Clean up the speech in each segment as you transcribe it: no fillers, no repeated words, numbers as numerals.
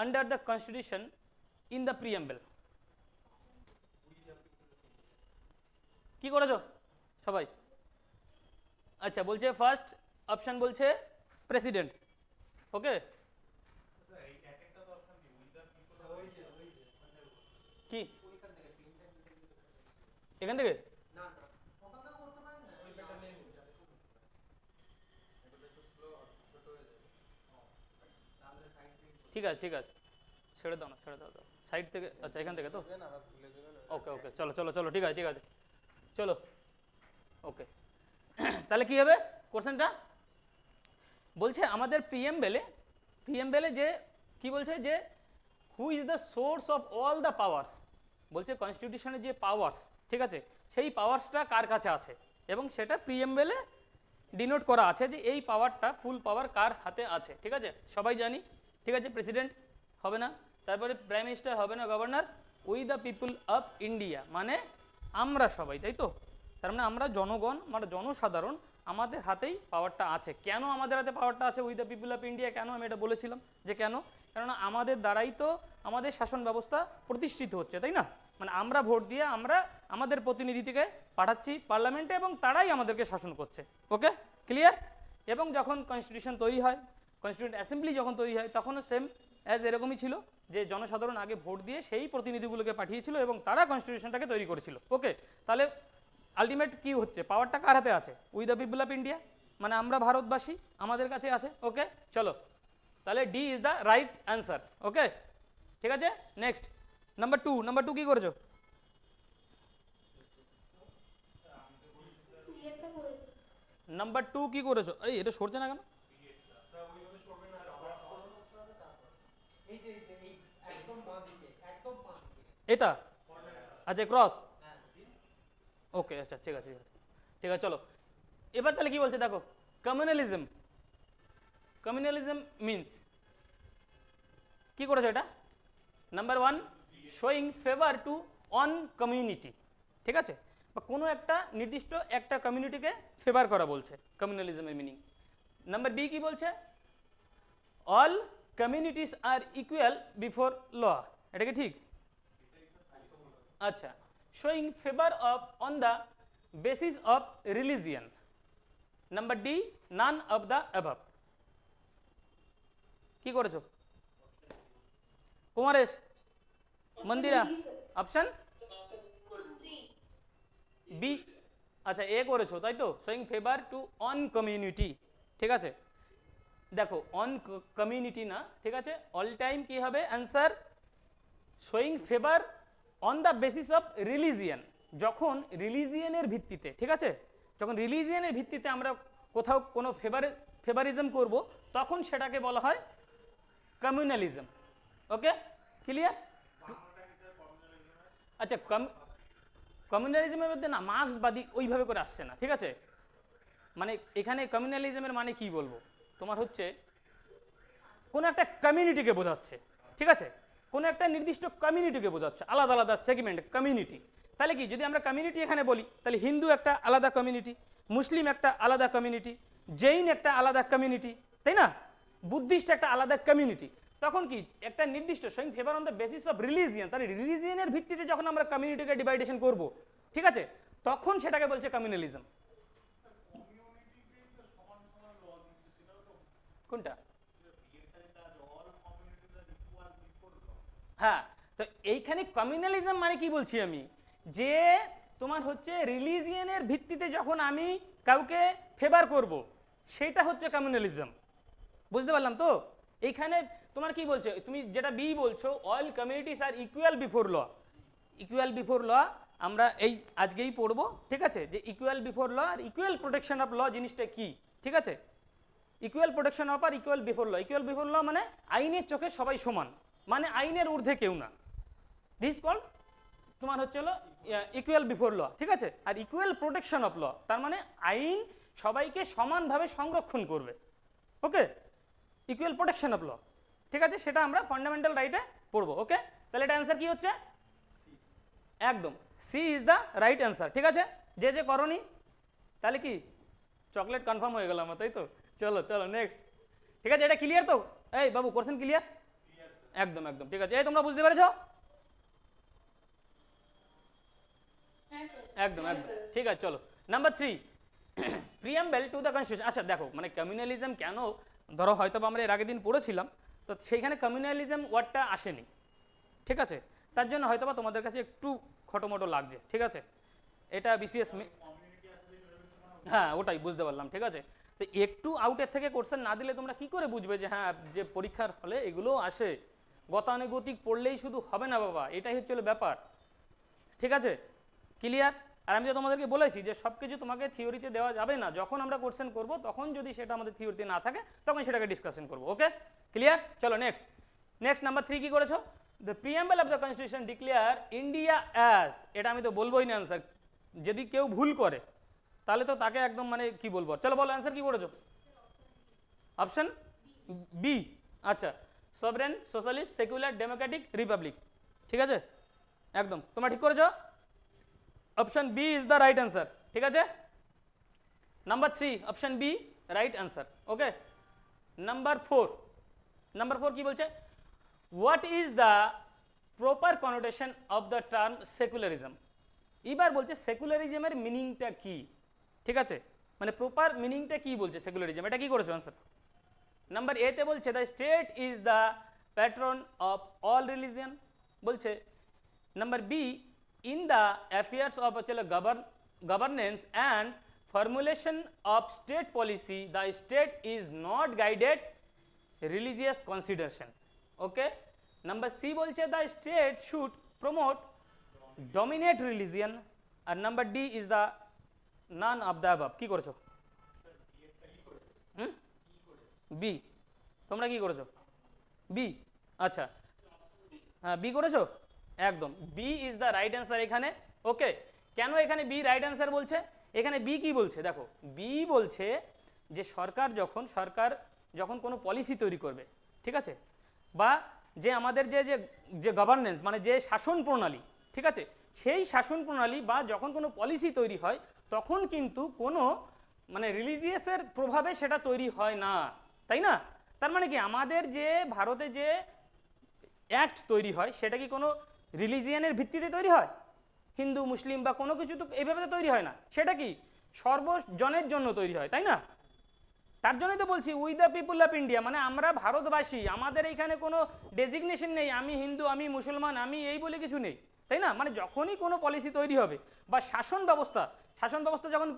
under the constitution in the preamble? কি করেছো সবাই? আচ্ছা বলছে ফার্স্ট অপশন বলছে প্রেসিডেন্ট। ওকে কি এখান থেকে ঠিক আছে ঠিক আছে ছেড়ে দাও না ছেড়ে দাও সাইড থেকে। আচ্ছা এখান থেকে তো ওকে ওকে চলো চলো চলো ঠিক আছে ঠিক আছে চলো ওকে। তাহলে কি হবে কোশ্চেনটা? বলছে আমাদের প্রিএমবেলে যে কি বলছে যে who is the source of all the powers. বলছে কনস্টিটিউশনের যে পাওয়ার্স ঠিক আছে সেই পাওয়ার্সটা কার কাছে আছে এবং সেটা প্রিএমবেলে ডিনোট করা আছে যে এই পাওয়ারটা ফুল পাওয়ার কার হাতে আছে। ঠিক আছে সবাই জানি ঠিক আছে প্রেসিডেন্ট হবে না, তারপরে প্রাইম মিনিস্টার হবে না, governor. We the people of India মানে আমরা সবাই, তাই তো? তার মানে আমরা জনগণ মানে জনসাধারণ আমাদের হাতেই পাওয়ারটা আছে। কেন আমাদের হাতে পাওয়ারটা আছে we the people of India? কেন আমি এটা বলেছিলাম যে কেন, কেননা আমাদের দ্বারাই তো আমাদের শাসন ব্যবস্থা প্রতিষ্ঠিত হচ্ছে, তাই না? মানে আমরা ভোট দিয়ে আমরা আমাদের প্রতিনিধিকে পাঠাচ্ছি পার্লামেন্টে এবং তারাই আমাদেরকে শাসন করছে। Okay clear? এবং যখন কনস্টিটিউশন তৈরি হয়, কনস্টিটিউয়েন্ট অ্যাসেম্বলি যখন তৈরি হয় তখনও সেম অ্যাজ এরকমই ছিল যে জনসাধারণ আগে ভোট দিয়ে সেই প্রতিনিধিগুলোকে পাঠিয়েছিল এবং তারা কনস্টিটিউশনটাকে তৈরি করেছিল। ওকে তাহলে আলটিমেট কি হচ্ছে, পাওয়ারটা কার হাতে আছে? We the people of India মানে আমরা ভারতবাসী আমাদের কাছে আছে। ওকে চলো তাহলে D is the right answer. Okay ঠিক আছে নেক্সট নাম্বার টু কি করেছো? নাম্বার টু কি করেছো? এই এটা সরছে না কেন? এটা আচ্ছা ক্রস ওকে আচ্ছা ঠিক আছে ঠিক আছে ঠিক আছে চলো এবার তাহলে কি বলছে দেখো কমিউনালিজম। কমিউনালিজম মিনস কি করেছে এটা? Number one showing favour to one community, ঠিক আছে, বা কোনো একটা নির্দিষ্ট একটা কমিউনিটিকে ফেভার করা বলছে কমিউনালিজমের মিনিং। নাম্বার বি কি বলছে? All communities are equal before law, এটা কি ঠিক? আচ্ছা showing favour of on the basis of religion. Number D none of the above. কি করেছো কুমারেশ মন্দিরা? অপশন বি আচ্ছা এ করেছো তাই তো, showing favour to one community. ঠিক আছে দেখো অন কমিউনিটি না, ঠিক আছে অল টাইম কি হবে answer showing favour on the basis of religion. যখন রিলিজিয়ানের ভিত্তিতে, ঠিক আছে, যখন রিলিজিয়ানের ভিত্তিতে আমরা কোথাও কোনো ফেভারিজম করব তখন সেটাকে বলা হয় কমিউনালিজম। Okay clear? আচ্ছা কমিউনালিজমের মধ্যে না মার্ক্সবাদী ওইভাবে করে আসছে না, ঠিক আছে। মানে এখানে কমিউনালিজমের মানে কি বলবো তোমার হচ্ছে কোনো একটা কমিউনিটিকে বোঝাচ্ছে, ঠিক আছে, কোনো একটা নির্দিষ্ট কমিউনিটিকে বোঝাচ্ছে, আলাদা আলাদা সেগমেন্ট কমিউনিটি। তাহলে কি যদি আমরা কমিউনিটি এখানে বলি তাহলে হিন্দু একটা আলাদা কমিউনিটি, মুসলিম একটা আলাদা কমিউনিটি, জৈন একটা আলাদা কমিউনিটি, তাই না, বুদ্ধিস্ট একটা আলাদা কমিউনিটি। তখন কি একটা নির্দিষ্ট showing favour on the basis of religion, তাহলে রিলিজিয়ানের ভিত্তিতে যখন আমরা কমিউনিটিকে ডিভাইডেশন করব, ঠিক আছে, তখন সেটাকে বলছে কমিউনালিজম। কোনটা? হ্যাঁ তো এইখানে কমিউনালিজম মানে কি বলছি আমি, যে তোমার হচ্ছে রিলিজিয়ানের ভিত্তিতে যখন আমি কাউকে ফেভার করব সেটা হচ্ছে কমিউনালিজম। বুঝতে পারলাম তো? এইখানে তোমার কি বলছে, তুমি যেটা বি বলছো all communities are equal before law. Equal before law আমরা এই আজকেই পড়বো, ঠিক আছে, যে ইকুয়াল বিফোর ল আর ইকুয়াল প্রোটেকশন অফ ল জিনিসটা কি, ঠিক আছে। ইকুয়াল প্রোটেকশন অফ আর equal before law, equal before law মানে আইনের চোখে সবাই সমান, মানে আইনের ঊর্ধ্বে কেউ না। দিস কল তোমার হচ্ছে হলো ইকুয়াল বিফোর ল, ঠিক আছে। আর ইকুয়াল প্রোটেকশন অফ ল তার মানে আইন সবাইকে সমানভাবে সংরক্ষণ করবে। Okay equal protection of law, ঠিক আছে, সেটা আমরা ফান্ডামেন্টাল রাইটে পড়বো। ওকে তাহলে এটা অ্যান্সার কি হচ্ছে? একদম C is the right answer. ঠিক আছে যে যে করনি তাহলে কি চকলেট কনফার্ম হয়ে গেল আমার, তাই তো? চলো চলো নেক্সট। ঠিক আছে এটা ক্লিয়ার তো? এই বাবু কোশ্চেন ক্লিয়ার? একদম একদম ঠিক আছে, এই তোমরা বুঝতে পেরেছো? একদম একদম ঠিক আছে। চলো number 3, preamble to the constitution. আচ্ছা দেখো, মানে কমিউনালিজম কেন, ধরো হয়তো আমরা এর আগের দিন পড়েছিলাম, তো সেইখানে কমিউনালিজম ওয়ার্ডটা আসেনি, ঠিক আছে, তার জন্য হয়তো বা তোমাদের কাছে একটু খটোমটো লাগছে, ঠিক আছে, এটা বিসিএস, হ্যাঁ ওটাই বুঝতে পারলাম, ঠিক আছে। তো একটু আউটের থেকে কোশ্চেন না দিলে তোমরা কি করে বুঝবে যে হ্যাঁ যে পরীক্ষার ফলে এগুলো আসে, গতানুগতিক পড়লেই শুধু হবে না বাবা, এটাই হচ্ছে ব্যাপার, ঠিক আছে, ক্লিয়ার? আর আমি তো তোমাদেরকে বলেছি যে সব কিছু তোমাকে থিওরিতে দেওয়া যাবে না, যখন আমরা কোশ্চেন করব তখন যদি সেটা আমাদের থিওরিতে না থাকে তখন সেটাকে ডিসকাশন করব, ওকে ক্লিয়ার? চলো নেক্সট, নেক্সট নাম্বার 3 কি করেছো? The preamble of the constitution declare India as, এটা আমি তো বলবোই না অ্যান্সার, যদি কেউ ভুল করে তাহলে তো তাকে একদম মানে কি বলবো, চলো বলো অ্যান্সার কি করেছো? অপশন বি, আচ্ছা, sovereign socialist secular democratic republic, ঠিক আছে, একদম তোমরা ঠিক করেছো, option B is the right answer, ঠিক আছে। Number 3 option B right answer, okay. Number 4, number 4 কি বলছে? What is the proper connotation of the term secularism, এবার বলছে সেকুলারিজমের মিনিংটা কি, ঠিক আছে, মানে প্রপার মিনিংটা কি বলছে সেকুলারিজম, এটা কি করেছো অ্যান্সার? নাম্বার এ তে বলছে the state is the patron of all religion বলছে। Number B, in the affairs of governance and formulation of state policy the state is not guided religious consideration, okay. Number C বলছে the state should promote dominate religion, and number D is the none of the above, কি করেছো? B, তোমরা কি করেছো? B, আচ্ছা, হ্যাঁ B করেছো, একদম B is the right answer এখানে, ওকে। কেন এখানে বি রাইট অ্যান্সার বলছে? এখানে বি কি বলছে দেখো, বি বলছে যে সরকার যখন কোনো পলিসি তৈরি করবে, ঠিক আছে, বা যে আমাদের যে গভর্নেন্স মানে যে শাসন প্রণালী, ঠিক আছে, সেই শাসন প্রণালী বা যখন কোনো পলিসি তৈরি হয় তখন কিন্তু কোনো মানে রিলিজিয়াসের প্রভাবে সেটা তৈরি হয় না, তাই না? তার মানে কি আমাদের যে ভারতে যে অ্যাক্ট তৈরি হয় সেটা কি কোনো রিলিজিয়ানের ভিত্তিতে তৈরি হয়? হিন্দু মুসলিম বা কোনো কিছু তো এইভাবে তো তৈরি হয় না, সেটা কি সর্বজনের জন্য তৈরি হয়, তাই না? তার জন্যই তো বলছি we the people of India, মানে আমরা ভারতবাসী, আমাদের এইখানে কোনো ডেজিগনেশন নেই আমি হিন্দু আমি মুসলমান আমি এই বলে কিছু নেই, তাই না? মানে যখনই কোনো পলিসি তৈরি হবে বা শাসন ব্যবস্থা যখন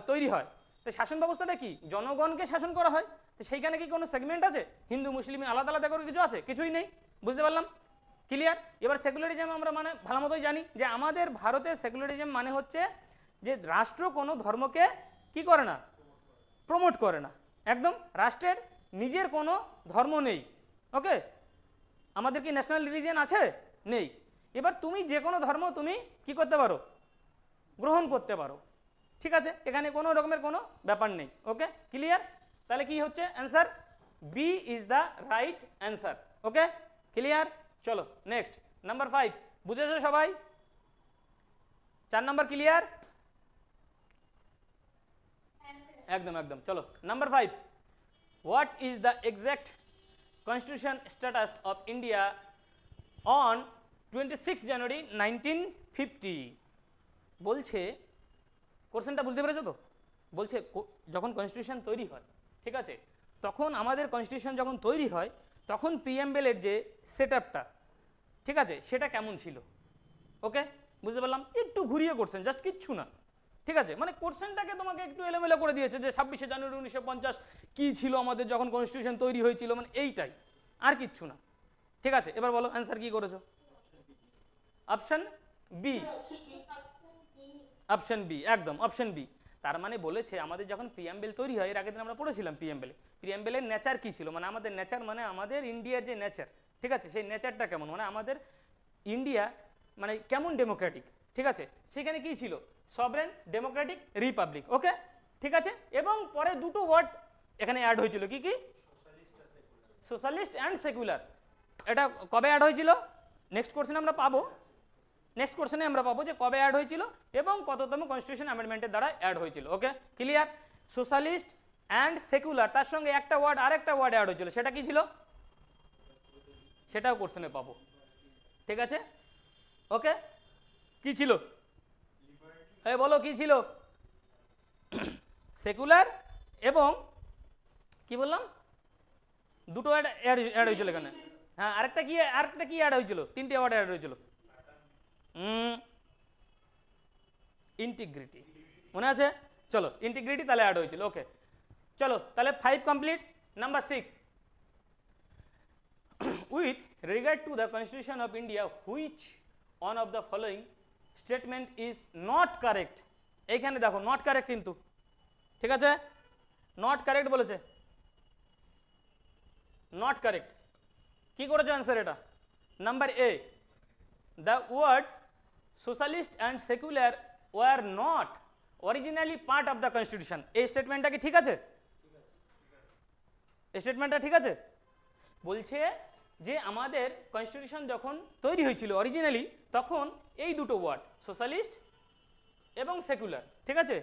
তৈরি হয়, তো শাসন ব্যবস্থাটা কি জনগণকে শাসন করা হয়, তো সেইখানে কি কোনো সেগমেন্ট আছে হিন্দু মুসলিম আলাদা আলাদা করে কিছু আছে? কিছুই নেই, বুঝতে পারলাম, ক্লিয়ার? এবার সেকুলারিজম আমরা মানে ভালো মতোই জানি যে আমাদের ভারতে সেকুলারিজম মানে হচ্ছে যে রাষ্ট্র কোনো ধর্মকে কি করে না, প্রমোট করে না, একদম রাষ্ট্রের নিজের কোনো ধর্ম নেই, ওকে। আমাদের কি ন্যাশনাল রিলিজিয়ন আছে? নেই। এবার তুমি যে কোনো ধর্ম তুমি কি করতে পারো, গ্রহণ করতে পারো, ঠিক আছে, এখানে কোনো রকমের কোনো ব্যাপার নেই, ওকে ক্লিয়ার? তাহলে কি হচ্ছে answer? B is the right answer, okay clear? চলো নেক্সট নাম্বার 5, বুঝেছো সবাই? 4 নাম্বার ক্লিয়ার? একদম একদম, চলো number 5, what is the exact constitution status of India on 26 January 1950? বলছে কোশ্চেনটা বুঝতে পেরেছো তো? বলছে যখন কনস্টিটিউশন তৈরি হয়, ঠিক আছে, তখন আমাদের কনস্টিটিউশন যখন তৈরি হয় তখন প্রিএমবেলের যে সেট আপটা, ঠিক আছে, সেটা কেমন ছিল, ওকে বুঝতে পারলাম। একটু ঘুরিয়ে কোশ্চেন, জাস্ট কিচ্ছু না, ঠিক আছে, মানে কোশ্চেনটাকে তোমাকে একটু এলোমেলো করে দিয়েছে যে 26শে জানুয়ারি 1950 কী ছিল আমাদের যখন কনস্টিটিউশন তৈরি হয়েছিল, মানে এইটাই, আর কিচ্ছু না, ঠিক আছে। এবার বলো অ্যান্সার কি করেছো? অপশন বি, অপশন বি, একদম অপশন বি। তার মানে বলেছে আমাদের যখন প্রিয়াম্বেল তৈরি হয়, এর আগের দিন আমরা পড়েছিলাম প্রিয়াম্বেলের নেচার কী ছিল, মানে আমাদের নেচার মানে আমাদের ইন্ডিয়ার যে নেচার, ঠিক আছে, সেই নেচারটা কেমন, মানে আমাদের ইন্ডিয়া মানে কেমন ডেমোক্রেটিক, ঠিক আছে, সেখানে কি ছিল সভরেন ডেমোক্রেটিক রিপাবলিক, ওকে ঠিক আছে। এবং পরে দুটো ওয়ার্ড এখানে অ্যাড হয়েছিল, কি কি? Socialist and secular. এটা কবে অ্যাড হয়েছিল? নেক্সট কোশ্চেনে আমরা পাবো, নেক্সট কোশ্চেনে আমরা পাবো যে কবে অ্যাড হয়েছিল এবং কততম কনস্টিটিউশন অ্যামেন্ডমেন্টের দ্বারা অ্যাড হয়েছিল, okay clear? Socialist and secular, তার সঙ্গে একটা ওয়ার্ড আরেকটা ওয়ার্ড অ্যাড হয়েছিল, সেটা কি ছিল? সেটাও কোশ্চেনে পাবো, ঠিক আছে? ওকে, কি ছিল? এই বলো কি ছিল? সেকুলার এবং কি বললাম, দুটো অ্যাড হয়েছিল এখানে। হ্যাঁ, আরেকটা কি অ্যাড হয়েছিল? তিনটে ওয়ার্ড অ্যাড হয়েছিল। ইন্টিগ্রিটি, মনে আছে? চলো, ইন্টিগ্রিটি তাহলে অ্যাড হয়েছিল। ওকে, চলো তাহলে 5 complete. Number 6, with regard to the Constitution of India, which one of the following statement is not correct? এইখানে দেখো নট কারেক্ট কিন্তু, ঠিক আছে? নট কারেক্ট বলেছে, নট কারেক্ট। কি করেছো অ্যান্সার এটা? Number A, the words socialist and secular were not originally part of the constitution। এই স্টেটমেন্টটা কি ঠিক আছে? স্টেটমেন্টটা ঠিক আছে? বলছে যে আমাদের কনস্টিটিউশন যখন তৈরি হয়েছিল অরিজিনালি, তখন এই দুটো ওয়ার্ড সোশ্যালিস্ট এবং সেকুলার, ঠিক আছে,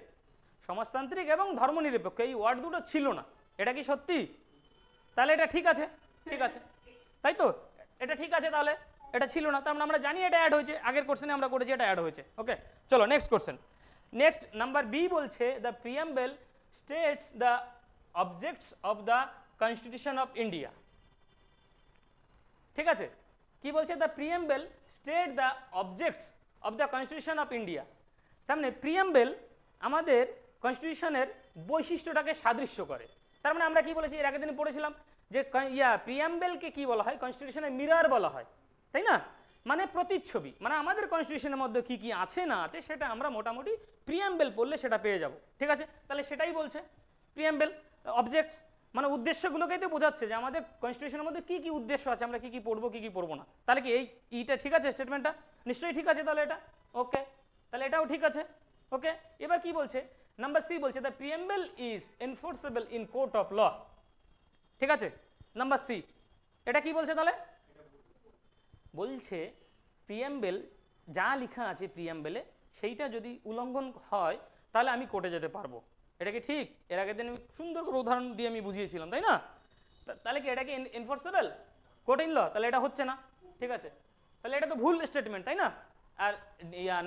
সমাজতান্ত্রিক এবং ধর্মনিরপেক্ষ, এই ওয়ার্ড দুটো ছিল না। এটা কি সত্যি? তাহলে এটা ঠিক আছে, ঠিক আছে, তাই তো? এটা ঠিক আছে, তাহলে এটা ছিল না, তার মানে আমরা জানি এটা অ্যাড হয়েছে, আগের কোশ্চেনে আমরা করেছি এটা অ্যাড হয়েছে। ওকে, চলো next question. Next number B বলছে the preamble states the objects of the constitution of India. ঠিক আছে, কি বলছে? The preamble state the objects of the constitution of India. তার মানে প্রিয়াম্বল আমাদের কনস্টিটিউশনের বৈশিষ্ট্যটাকে সাদৃশ্য করে। তার মানে আমরা কি বলেছি, এর আগের দিন পড়েছিলাম যে প্রিয়াম্বলকে কি বলা হয়? কনস্টিটিউশনের মিরর বলা হয়, তাই না? মানে প্রতিচ্ছবি, মানে আমাদের কনস্টিটিউশনের মধ্যে কি কি আছে না আছে সেটা আমরা মোটামুটি প্রিয়াম্বল পড়লে সেটা পেয়ে যাব, ঠিক আছে? তাহলে সেটাই বলছে প্রিয়াম্বল। অবজেক্টস মানে উদ্দেশ্যগুলোকেই তো বোঝাচ্ছে যে আমাদের কনস্টিটিউশনের মধ্যে কি কি উদ্দেশ্য আছে, আমরা কি কি পড়বো কি কি পড়বো না। তাহলে কি এইটা ঠিক আছে? স্টেটমেন্টটা নিশ্চয়ই ঠিক আছে। তাহলে এটা ওকে, তাহলে এটাও ঠিক আছে। ওকে, এবার কি বলছে? নাম্বার সি বলছে the preamble is enforceable in court of law. ঠিক আছে, নাম্বার সি এটা কি বলছে? তাহলে বলছে প্রিয়াম্বল যা লেখা আছে প্রিয়াম্বলে সেইটা যদি উল্লঙ্ঘন হয় তাহলে আমি কোর্টে যেতে পারবো। এটা কি ঠিক? এর আগের দিন আমি সুন্দর করে উদাহরণ দিয়ে আমি বুঝিয়েছিলাম, তাই না? তাহলে কি এটা কি এনফোর্সেবল কোর্ট ইন ল? তাহলে এটা হচ্ছে না, ঠিক আছে? তাহলে এটা তো ভুল স্টেটমেন্ট, তাই না? আর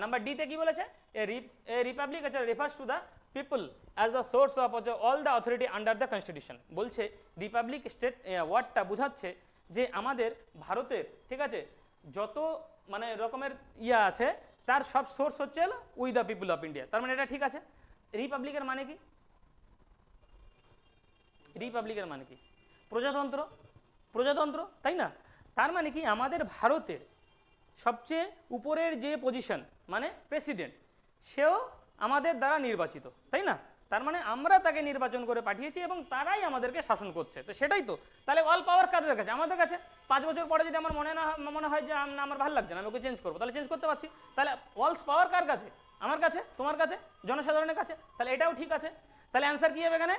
নাম্বার ডিতে কি বলেছে? A republic refers to the people as the source of all the authority under the constitution. বলছে রিপাবলিক স্টেট ওয়ার্ডটা বোঝাচ্ছে যে আমাদের ভারতের, ঠিক আছে, যত মানে রকমের আছে তার সব সোর্স হচ্ছে we the people of India. তার মানে এটা ঠিক আছে। রিপাবলিকের মানে কি? রিপাবলিকের মানে কি? প্রজাতন্ত্র, প্রজাতন্ত্র, তাই না? তার মানে কি আমাদের ভারতের সবচেয়ে উপরের যে পজিশন মানে প্রেসিডেন্ট, সেও আমাদের দ্বারা নির্বাচিত, তাই না? তার মানে আমরা তাকে নির্বাচন করে পাঠিয়েছি এবং তারাই আমাদেরকে শাসন করছে, তো সেটাই তো। তাহলে অল পাওয়ার কাদের কাছে? আমাদের কাছে। 5 বছর পরে যদি আমার মনে হয় যে আমার ভালো লাগছে না, আমি ওকে চেঞ্জ করবো, তাহলে চেঞ্জ করতে পারছি। তাহলে অলস পাওয়ার কার কাছে? আমার কাছে, তোমার কাছে, জনসাধারণের কাছে। তাহলে এটাও ঠিক আছে। তাহলে অ্যান্সার কি হবে এখানে?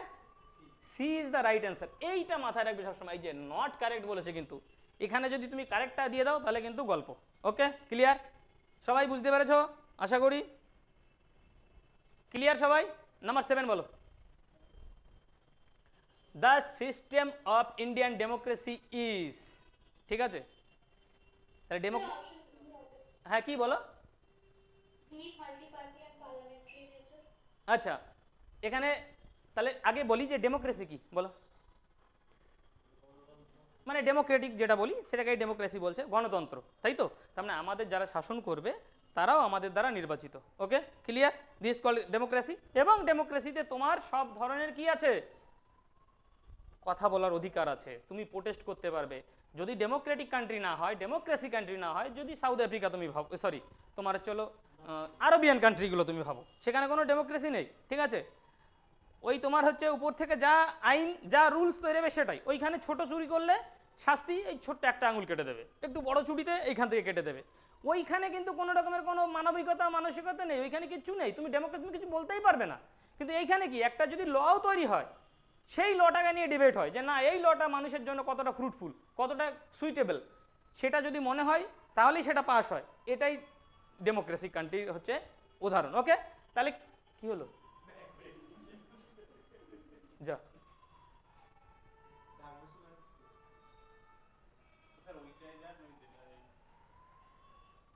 C is the right answer. এইটা মাথায় রাখবে সবসময়, এই যে নট কারেক্ট বলেছে কিন্তু এখানে যদি তুমি কারেক্টটা দিয়ে দাও তাহলে কিন্তু গল্প। ওকে, ক্লিয়ার? সবাই বুঝতে পেরেছো আশা করি? ক্লিয়ার সবাই? নাম্বার 7 বলো। The system of Indian democracy is, ঠিক আছে? তাহলে হ্যাঁ কি বলো? আচ্ছা, এখানে তাহলে আগে বলি যে ডেমোক্রেসি কি বলো? মানে ডেমোক্রেটিক যেটা বলি সেটাকেই ডেমোক্রেসি বলছে, গণতন্ত্র, তাই তো? তার মানে আমাদের যারা শাসন করবে তারাও আমাদের দ্বারা নির্বাচিত। ওকে, ক্লিয়ার? This call democracy. এবং ডেমোক্রেসিতে তোমার সব ধরনের কি আছে? কথা বলার অধিকার আছে, তুমি প্রোটেস্ট করতে পারবে। যদি ডেমোক্রেটিক কান্ট্রি না হয়, ডেমোক্রেসি কান্ট্রি না হয়, যদি সাউথ আফ্রিকা তুমি ভাবো, সরি তোমার চলো আরবিয়ান কান্ট্রিগুলো তুমি ভাবো, সেখানে কোনো ডেমোক্রেসি নেই, ঠিক আছে? ওই তোমার হচ্ছে উপর থেকে যা আইন যা রুলস তৈরি হবে সেটাই। ওইখানে ছোট চুরি করলে শাস্তি এই ছোট্ট একটা আঙুল কেটে দেবে, একটু বড় চুরিতে এইখান থেকে কেটে দেবে। ওইখানে কিন্তু কোনো রকমের কোনো মানবিকতা মানসিকতা নেই, ওইখানে কিচ্ছু নেই, তুমি ডেমোক্রেসি তুমি কিছু বলতেই পারবে না। কিন্তু এইখানে কি একটা যদি লও তৈরি হয়, সেই লটাকে নিয়ে ডিবেট হয় যে না এই লটা মানুষের জন্য কতটা ফ্রুটফুল, কতটা সুইটেবল, সেটা যদি মনে হয় তাহলেই সেটা পাস হয়। এটাই ডেমোক্রেসি কান্ট্রি হচ্ছে উদাহরণ। ওকে, তাহলে কি হলো? যা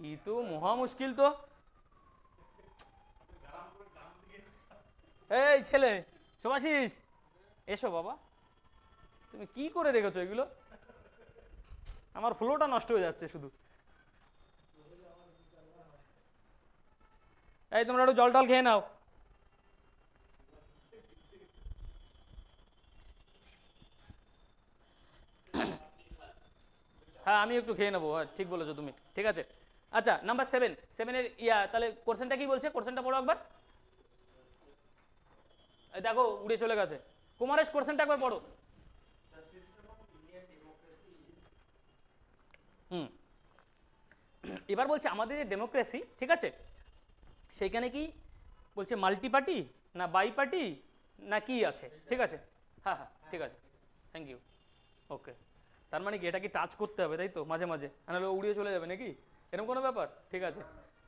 ই তো মহা মুশকিল তো। এই ছেলে শুভাশিস, এসো বাবা। তুমি কি করে রেখেছো এগুলো? আমার ফ্লোটা নষ্ট হয়ে যাচ্ছে শুধু। এই তোমরা একটু জল টল খেয়ে নাও। হ্যাঁ আমি একটু খেয়ে নেবো, হ্যাঁ ঠিক বলেছো তুমি, ঠিক আছে। আচ্ছা নাম্বার 7, 7-এর তাহলে কোশ্চেনটা কি বলছে? কোশ্চেনটা পড়ো একবার। এই দেখো উড়ে চলে গেছে। কুমারেশ কোশ্চেনটা একবার পড়ো। হুম, এবার বলছে আমাদের যে ডেমোক্রেসি, ঠিক আছে, সেইখানে কি বলছে মাল্টি পার্টি না বাই পার্টি না কি আছে, ঠিক আছে। হ্যাঁ হ্যাঁ ঠিক আছে, থ্যাংক ইউ। ওকে, তার মানে কি এটা কি টাচ করতে হবে তাই তো মাঝে মাঝে, নাহলে উড়িয়ে চলে যাবে নাকি, এরকম কোনো ব্যাপার? ঠিক আছে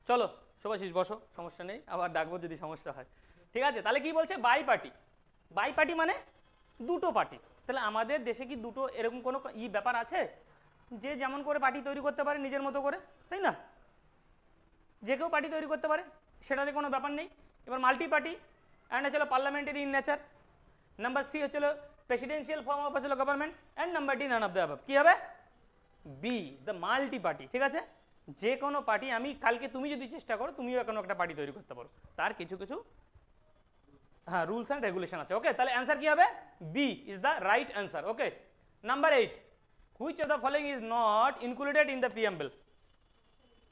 চলো শুভাশিস বসো, সমস্যা নেই, আবার ডাকবো যদি সমস্যা হয়। ঠিক আছে, তাহলে কি বলছে বাই পার্টি। বাই পার্টি মানে দুটো পার্টি। তাহলে আমাদের দেশে কি দুটো এরকম কোনো ব্যাপার আছে যে যেমন করে পার্টি তৈরি করতে পারে নিজের মতো করে, তাই না? যে কেউ পার্টি তৈরি করতে পারে, সেটাতে কোনো ব্যাপার নেই। এবার মাল্টি পার্টি অ্যান্ড হচ্ছিল parliamentary in nature. Number C হচ্ছিল প্রেসিডেন্সিয়াল ফর্ম অফ হচ্ছিল government, and number D none of the above. কী হবে? B is the multi party. ঠিক আছে, যে কোনো পার্টি, আমি কালকে তুমি যদি চেষ্টা করো তুমিও কোনো একটা পার্টি তৈরি করতে পারো, তার কিছু কিছু হ্যাঁ রুলস অ্যান্ড রেগুলেশন আছে। ওকে, তাহলে অ্যান্সার কি হবে? B is the right answer. Okay, number 8, which of the following is not included in the preamble?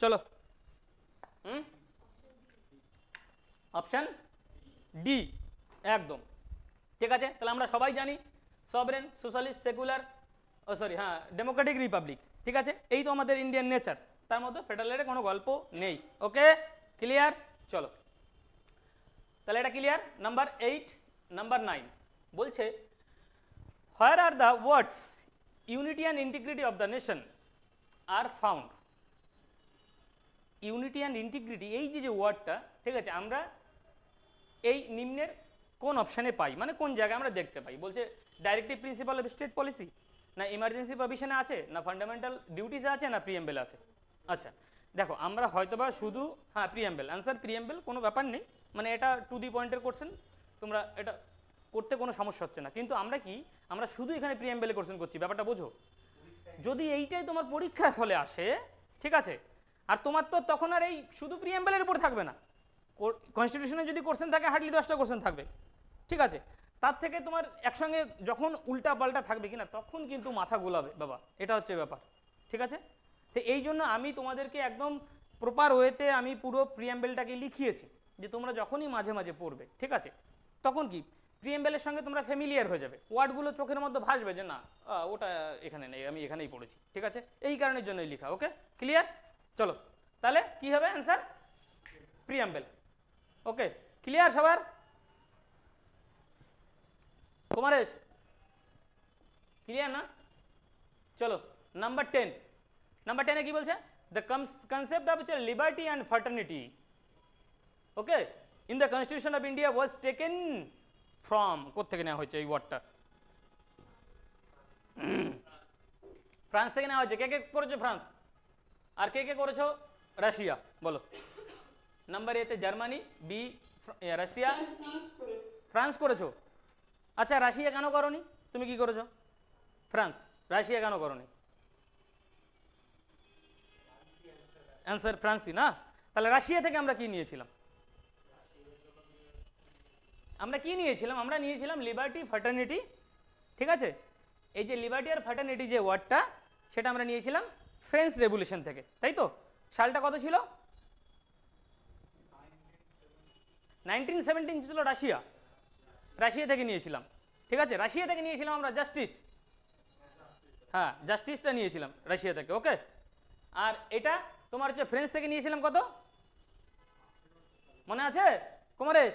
চলো, অপশান ডি একদম ঠিক আছে। তাহলে আমরা সবাই জানি sovereign, socialist, secular, oh sorry হ্যাঁ ডেমোক্রেটিক, রিপাবলিক, ঠিক আছে, এই তো আমাদের ইন্ডিয়ান নেচার, তার মধ্যে ফেডারেলের কোনো গল্প নেই। ওকে ক্লিয়ার, চলো তাহলে এটা ক্লিয়ার। নাম্বার 8, নাম্বার 9 বলছে where are the words unity and integrity of the nation are found. Unity and integrity এই যে ওয়ার্ডটা, ঠিক আছে, আমরা এই নিম্নের কোন অপশানে পাই, মানে কোন জায়গায় আমরা দেখতে পাই? বলছে directive principle of state policy, না ইমার্জেন্সি প্রভিশনে আছে, না ফান্ডামেন্টাল ডিউটিসে আছে, না প্রিএমবেল আছে। আচ্ছা দেখো আমরা হয়তোবা শুধু হ্যাঁ প্রিএমবেল, অ্যান্সার প্রিএমবেল, কোনো ব্যাপার নেই, মানে এটা টু দি পয়েন্টের কোশ্চেন, তোমরা এটা করতে কোনো সমস্যা হচ্ছে না। কিন্তু আমরা কি, আমরা শুধু এখানে প্রিএমবেলে কোশ্চেন করছি, ব্যাপারটা বোঝো। যদি এইটাই তোমার পরীক্ষার হলে আসে, ঠিক আছে, আর তোমার তো তখন আর এই শুধু প্রিএমবেলের উপর থাকবে না, কনস্টিটিউশনে যদি কোশ্চেন থাকে হার্ডলি 10টা কোশ্চেন থাকবে, ঠিক আছে, তার থেকে তোমার একসঙ্গে যখন উল্টা পাল্টা থাকবে কিনা তখন কিন্তু মাথা গোলাবে বাবা, এটা হচ্ছে ব্যাপার, ঠিক আছে। তো এই জন্য আমি তোমাদেরকে একদম প্রপার ওয়েতে আমি পুরো প্রিএমবেলটাকে লিখিয়েছি, যে তোমরা যখনই মাঝে মাঝে পড়বে, ঠিক আছে, তখন কি প্রিএমবেলের সঙ্গে তোমরা ফ্যামিলিয়ার হয়ে যাবে, ওয়ার্ডগুলো চোখের মধ্যে ভাসবে যে না ওটা এখানে নেই, আমি এখানেই পড়েছি, ঠিক আছে, এই কারণের জন্যই লেখা। ওকে ক্লিয়ার, চলো তাহলে কি হবে অ্যান্সার? প্রিএমবেল। ওকে ক্লিয়ার সবার? কুমারেশ ক্লিয়ার না? চলো নাম্বার 10, নাম্বার 10-এ কি বলছে? The concept of liberty and fraternity, okay, in the constitution of India was taken from, কোত্থেকে নেওয়া হয়েছে এই ওয়ার্ডটা? ফ্রান্স থেকে নেওয়া হয়েছে। কে কে করেছো ফ্রান্স, আর কে কে করেছো রাশিয়া? বলো। নাম্বার এতে জার্মানি, বি রাশিয়া, ফ্রান্স করেছো। আচ্ছা রাশিয়া কেন করনি? তুমি কি করেছো? ফ্রান্স। রাশিয়া কেন করনি? অ্যান্সার ফ্রান্সই না? তাহলে রাশিয়া থেকে আমরা কি নিয়েছিলাম? আমরা কি নিয়েছিলাম? আমরা নিয়েছিলাম লিবার্টি, ফার্টার্নিটি, ঠিক আছে। এই যে লিবার্টি আর ফার্টার্নিটি যে ওয়ার্ডটা, সেটা আমরা নিয়েছিলাম ফ্রেঞ্চ রেভলিউশন থেকে, তাই তো? সালটা কত ছিল? 1917 ছিল রাশিয়া, রাশিয়া থেকে নিয়েছিলাম, ঠিক আছে, রাশিয়া থেকে নিয়েছিলাম আমরা জাস্টিস, হ্যাঁ জাস্টিসটা নিয়েছিলাম রাশিয়া থেকে। ওকে, আর এটা তোমার হচ্ছে ফ্রেঞ্চ থেকে নিয়েছিলাম কত মনে আছে কুমারেশ?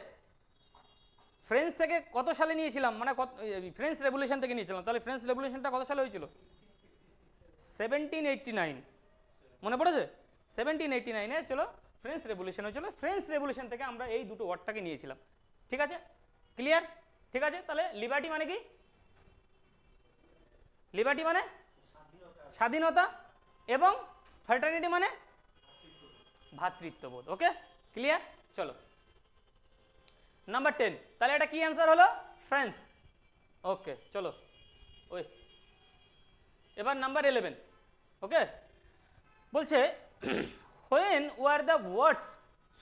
ফ্রেঞ্চ থেকে কত সালে নিয়েছিলাম, মানে কত, ফ্রেঞ্চ রেভলিউশন থেকে নিয়েছিলাম। তাহলে ফ্রেঞ্চ রেভলিউশনটা কত সালে হয়েছিল? 1789, মনে পড়েছে? 1789-এ চলো ফ্রেঞ্চ রেভলিউশন হয়েছিল, ফ্রেঞ্চ রেভলিউশন থেকে আমরা এই দুটো ওয়ার্ডটাকে নিয়েছিলাম, ঠিক আছে, ক্লিয়ার, ঠিক আছে। তাহলে লিবার্টি মানে কি? লিবার্টি মানে স্বাধীনতা, এবং ফার্টার্নিটি মানে ভ্রাতৃত্ববোধ। ওকে ক্লিয়ার? চলো নাম্বার 10, তাহলে এটা কি অ্যান্সার হলো? ফ্রেন্ডস। ওকে চলো ওই এবার নাম্বার 11। ওকে বলছে when were the words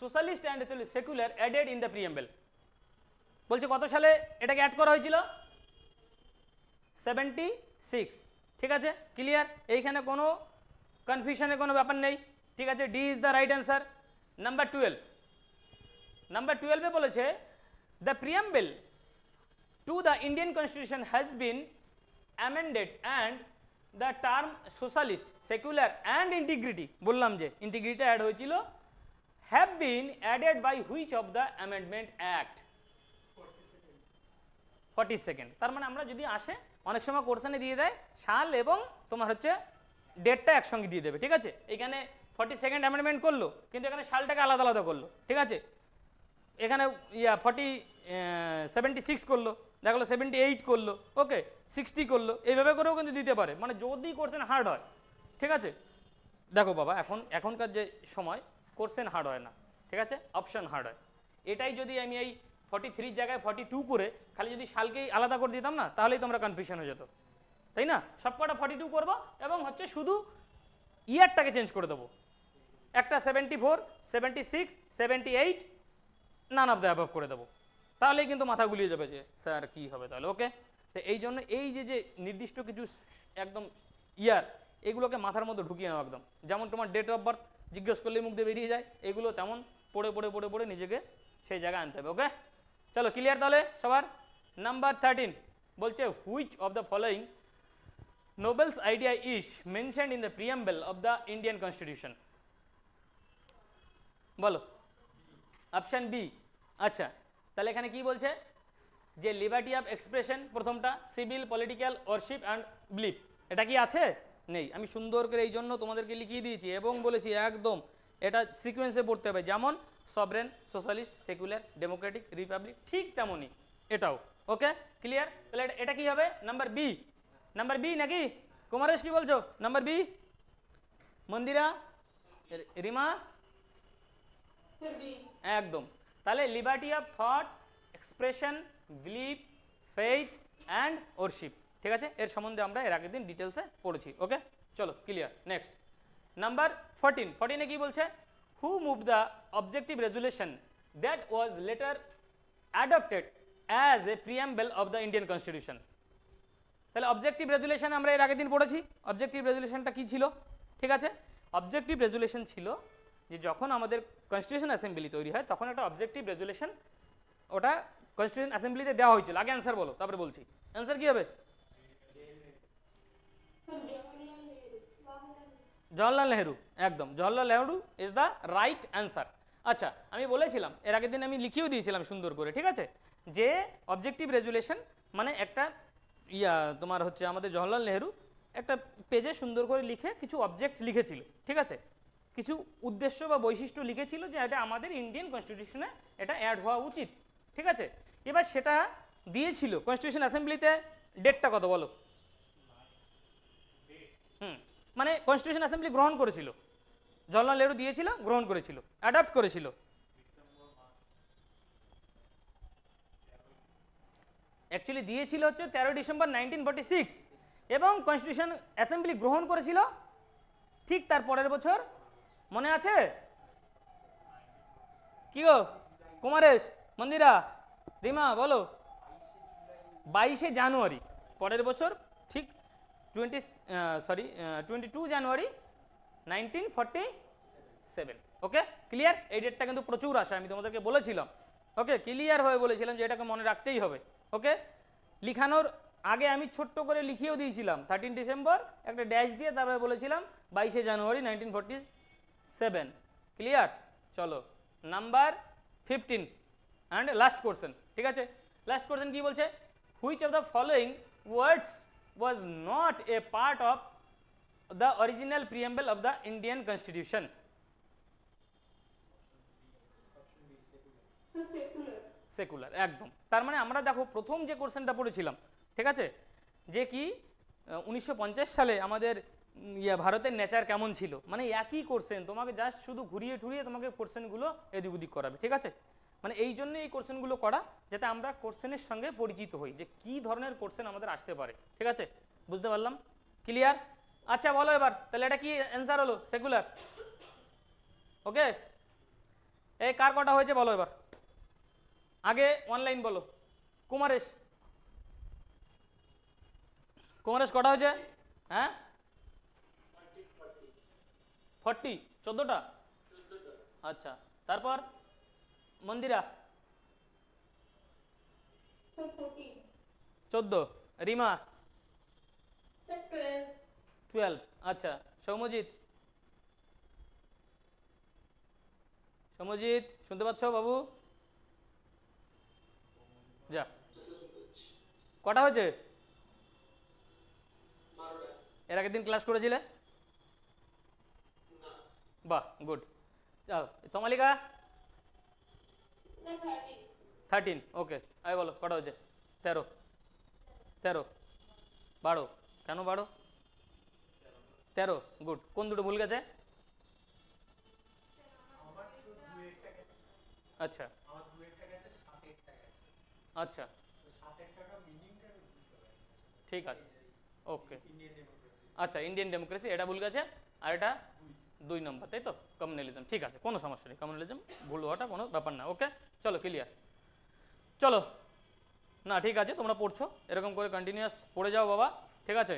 socialist and secular added in the preamble? বলছে কত সালে এটাকে অ্যাড করা হয়েছিল? 76। ঠিক আছে ক্লিয়ার? এইখানে কোনো কনফিউশনের কোনো ব্যাপার নেই। ঠিক আছে, D is the right answer. Number 12, number 12 বলেছে the preamble to the Indian constitution has been amended and the term socialist, secular and integrity, বললাম যে ইন্টিগ্রিটি অ্যাড হয়েছিল, have been added by which of the amendment act? 42nd। তার মানে আমরা যদি আসে অনেক সময় কোশ্চেনে দিয়ে দেয় সাল এবং তোমার হচ্ছে ডেটটা একসঙ্গে দিয়ে দেবে। ঠিক আছে, এখানে 42nd অ্যামেন্ডমেন্ট করলো কিন্তু এখানে সালটাকে আলাদা আলাদা করলো। ঠিক আছে, এখানে 76 করলো, দেখলো 78 করলো, ওকে 60 করলো, এইভাবে করেও কিন্তু দিতে পারে, মানে যদি কোশ্চেন হার্ড হয়। ঠিক আছে, দেখো বাবা এখনকার যে সময় কোশ্চেন হার্ড হয় না, ঠিক আছে, অপশন হার্ড হয়। এটাই যদি আমি এই 43 জায়গায় 42 করে খালি যদি সালকেই আলাদা করে দিতাম না, তাহলেই তোমরা কনফিউশন হয়ে যেত, তাই না? সবকটা 42 করবো এবং হচ্ছে শুধু ইয়ারটাকে চেঞ্জ করে দেবো, একটা 74, 76, 78 নান অফ দ্য অ্যাবভ করে দেবো, তাহলেই কিন্তু মাথা গুলিয়ে যাবে যে স্যার কী হবে তাহলে। ওকে, তো এই জন্য এই যে নির্দিষ্ট কিছু একদম ইয়ার, এগুলোকে মাথার মধ্যে ঢুকিয়ে নাও একদম, যেমন তোমার ডেট অফ বার্থ জিজ্ঞেস করলে মুখ দিয়ে বেরিয়ে যায়, এগুলো তেমন পড়ে পড়ে পড়ে পড়ে নিজেকে সেই জায়গায় আনতে হবে। ওকে চলো ক্লিয়ার তাহলে সবার? নাম্বার 13 বলছে which of the following nobles idea is mentioned in the preamble of the Indian constitution? বলো। Option B. আচ্ছা, তাহলে এখানে কি বলছে যে লিবার্টি অফ এক্সপ্রেশন প্রথমটা, civil political worship and belief, এটা কি আছে? নেই। আমি সুন্দর করে এই জন্য তোমাদেরকে লিখিয়ে দিয়েছি এবং বলেছি একদম এটা সিকোয়েন্সে পড়তে হবে, যেমন সবরেন, সোশ্যালিস্ট, সেকুলার, ডেমোক্রেটিক, রিপাবলিক, ঠিক তেমনই এটাও। ওকে ক্লিয়ার? তাহলে এটা কি হবে? Number B. নাম্বার বি নাকি কুমারেশ কি বলছো? Number B. মন্দিরা, রিমা, একদম। তাহলে liberty of thought, expression, belief, faith and worship, ঠিক আছে, এর সম্বন্ধে আমরা এর আগের দিন ডিটেলসে পড়েছি। ওকে চলো ক্লিয়ার। Next number 14। 14-এ কি বলছে? Who move the objective resolution that was later adopted as a preamble of the Indian constitution? তাহলে অবজেক্টিভ রেজুলেশন আমরা এর আগের দিন পড়েছি। অবজেক্টিভ রেজুলেশনটা কি ছিল? ঠিক আছে, অবজেক্টিভ রেজুলেশন ছিল যে যখন আমাদের কনস্টিটিউশন অ্যাসেম্বলি তৈরি হয় তখন একটা অবজেক্টিভ রেজুলেশন ওটা কনস্টিটিউশন অ্যাসেম্বলিতে দেওয়া হয়েছিল। আগে অ্যান্সার বলো, তারপরে বলছি। অ্যান্সার কি হবে? জওহরলাল নেহরু, একদম Jawaharlal Nehru is the right answer. আচ্ছা, আমি বলেছিলাম এর আগের দিন, আমি লিখিয়েও দিয়েছিলাম সুন্দর করে, ঠিক আছে, যে অবজেক্টিভ রেজুলেশন মানে একটা তোমার হচ্ছে আমাদের জওহরলাল নেহরু একটা পেজে সুন্দর করে লিখে কিছু অবজেক্ট লিখেছিল, ঠিক আছে, কিছু উদ্দেশ্য বা বৈশিষ্ট্য লিখেছিল যে এটা আমাদের ইন্ডিয়ান কনস্টিটিউশনে এটা অ্যাড হওয়া উচিত, ঠিক আছে। এবার সেটা দিয়েছিল কনস্টিটিউশন অ্যাসেম্বলিতে, ডেটটা কত বলো? মানে কনস্টিটিউশন অ্যাসেম্বলি গ্রহণ করেছিল, জওহরলাল নেহরু দিয়েছিল, গ্রহণ করেছিল, অ্যাডাপ্ট করেছিল। অ্যাকচুয়ালি দিয়েছিল হচ্ছে 13 ডিসেম্বর 1946 এবং কনস্টিটিউশন অ্যাসেম্বলি গ্রহণ করেছিল ঠিক তার পরের বছর, মনে আছে? কি গো কুমারেশ, মন্দিরা, রিমা বলো? 22শে জানুয়ারি পরের বছর, ঠিক 22 জানুয়ারি 1947। Okay clear? এই ডেটটা কিন্তু প্রচুর আসে, আমি তোমাদেরকে বলেছিলাম। ওকে ক্লিয়ারভাবে বলেছিলাম যে এটাকে মনে রাখতেই হবে। ওকে, লিখানোর আগে আমি ছোট্ট করে লিখিয়েও দিয়েছিলাম 13 ডিসেম্বর একটা ড্যাশ দিয়ে, তারপরে বলেছিলাম 22শে জানুয়ারি 1947। ক্লিয়ার? চলো নাম্বার 15 অ্যান্ড লাস্ট কোশ্চেন, ঠিক আছে। লাস্ট কোশ্চেন কি বলছে? Which of the following words was not a part of the original preamble of the Indian Constitution? Secular, একদম। তার মানে আমরা দেখো প্রথম যে কোশ্চেনটা পড়েছিলাম, ঠিক আছে, যে কি 1950 সালে আমাদের ভারতের নেচার কেমন ছিল, মানে একই কোশ্চেন তোমাকে জাস্ট শুধু ঘুরিয়ে ঠুরিয়ে তোমাকে কোশ্চেনগুলো এদিক ওদিক করাবে, ঠিক আছে। মানে এই জন্য এই কোশ্চেনগুলো করা, যাতে আমরা কোশ্চেনের সঙ্গে পরিচিত হই যে কী ধরনের কোশ্চেন আমাদের আসতে পারে, ঠিক আছে, বুঝতে পারলাম, ক্লিয়ার। আচ্ছা বলো এবার, তাহলে এটা কি অ্যান্সার হলো সেকুলার? ওকে, এই কার কটা হয়েছে বলো এবার, আগে অনলাইন বলো। কুমারেশ, কুমারেশ কটা হয়েছে? হ্যাঁ 40, 14টা। আচ্ছা, তারপর মন্দিরা 14, রিমা 12, আচ্ছা সৌমজিৎ, সৌমজিৎ শুনতে পাচ্ছ বাবু? যা, কটা হয়েছে? এর আগের দিন ক্লাস করেছিলে? বাহ, গুড। যাও, তমালিকা 13, ওকে, আই বলো কটা হয়েছে? 13, 13, 12, কেন 12? 13, গুড। কোন দুটো ভুল গেছে? আচ্ছা আচ্ছা, ঠিক আছে, ওকে, আচ্ছা ইন্ডিয়ান ডেমোক্রেসি এটা ভুল গেছে, আর এটা 2 নম্বর, তাই তো, কমিউনালিজম, ঠিক আছে, কোনো সমস্যা নেই, কমিউনালিজম ভুল হওয়াটা কোনো ব্যাপার না, ওকে, চলো ক্লিয়ার। চলো, না ঠিক আছে, তোমরা পড়ছো এরকম করে কন্টিনিউয়াস পড়ে যাও বাবা, ঠিক আছে,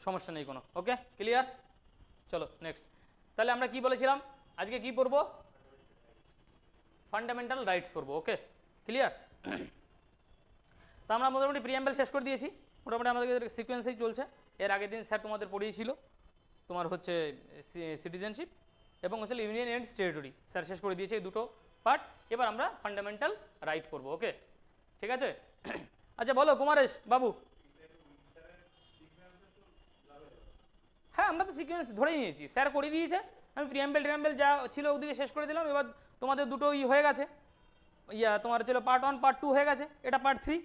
সমস্যা নেই কোনো, ওকে ক্লিয়ার। চলো নেক্সট, তাহলে আমরা কি বলেছিলাম আজকে কি পড়বো? ফান্ডামেন্টাল রাইটস পড়বো, ওকে ক্লিয়ার। তো আমরা মোটামুটি প্রিয়াম্বল শেষ করে দিয়েছি, মোটামুটি আমাদের সিকোয়েন্সেই চলছে। এর আগের দিন স্যার তোমাদের পড়িয়েছিল তোমার হচ্ছে সিটিজেনশিপ এবং হচ্ছে ইউনিয়ন অ্যান্ড টেরিটরি, স্যার শেষ করে দিয়েছে এই দুটো পার্ট। এবার আমরা ফান্ডামেন্টাল রাইট পড়বো, ওকে ঠিক আছে। আচ্ছা বলো কুমারেশ বাবু। হ্যাঁ আমরা তো সিকোয়েন্স ধরেই নিয়েছি, স্যার করে দিয়েছে, আমি প্রিয়াম্বল যা ছিল ওদিকে শেষ করে দিলাম। এবার তোমাদের দুটো হয়ে গেছে, তোমার ছিল পার্ট 1 পার্ট 2 হয়ে গেছে, এটা পার্ট 3,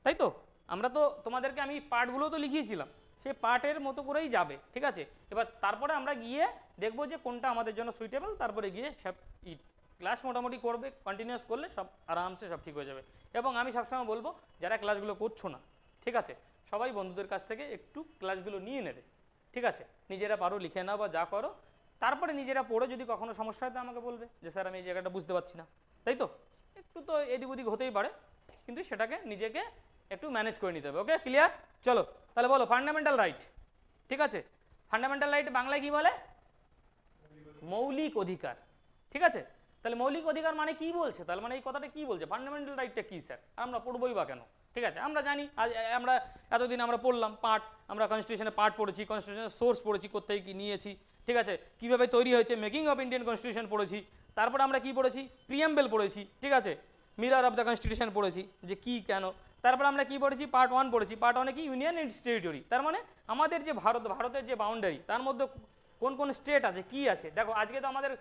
তাই তো। আমরা তো তোমাদেরকে আমি পার্টগুলো তো লিখিয়েছিলাম, সেই পার্টের মতো করেই যাবে, ঠিক আছে। এবার তারপরে আমরা গিয়ে দেখবো যে কোনটা আমাদের জন্য সুইটেবল, তারপরে গিয়ে সব ক্লাস মোটামুটি করবে, কন্টিনিউয়াস করলে সব আরামসে সব ঠিক হয়ে যাবে। এবং আমি সবসময় বলবো যারা ক্লাসগুলো করছো না, ঠিক আছে, সবাই বন্ধুদের কাছ থেকে একটু ক্লাসগুলো নিয়ে নেবে, ঠিক আছে, নিজেরা পারো লিখে নাও বা যা করো, তারপরে নিজেরা পড়ে যদি কখনো সমস্যা হয় তো আমাকে বলবে যে স্যার আমি এই জায়গাটা বুঝতে পারছি না, তাই তো, একটু তো এদিক ওদিক হতেই পারে, কিন্তু সেটাকে নিজেকে একটু ম্যানেজ করে নিতে হবে, ওকে ক্লিয়ার। চলো তাহলে বলো ফান্ডামেন্টাল রাইট, ঠিক আছে, ফান্ডামেন্টাল রাইট বাংলায় কি বলে? মৌলিক অধিকার, ঠিক আছে। তাহলে মৌলিক অধিকার মানে কি বলছে, তাহলে মানে এই কথাটা কি বলছে, ফান্ডামেন্টাল রাইটটা কি স্যার, আমরা পড়বোই বা কেন, ঠিক আছে। আমরা জানি আমরা এতদিন আমরা পড়লাম পার্ট, আমরা কনস্টিটিউশনের পার্ট পড়েছি, কনস্টিটিউশনের সোর্স পড়েছি, কোথায় কি নিয়েছি, ঠিক আছে, কিভাবে তৈরি হয়েছে, মেকিং অফ ইন্ডিয়ান কনস্টিটিউশন পড়েছি, তারপরে আমরা কি পড়েছি, প্রিয়াম্বল পড়েছি, ঠিক আছে, মিরর অফ দ্য কনস্টিটিউশন পড়েছি যে কি কেন, তারপর আমরা কি পড়েছি, পার্ট 1 পড়েছি, পার্ট 1-এ কি ইউনিয়ন অ্যান্ড টেরিটরি, তার মানে আমাদের যে ভারতের যে বাউন্ডারি, তার মধ্যে কোন কোন স্টেট আছে কি আছে। দেখো আজকে তো আমাদের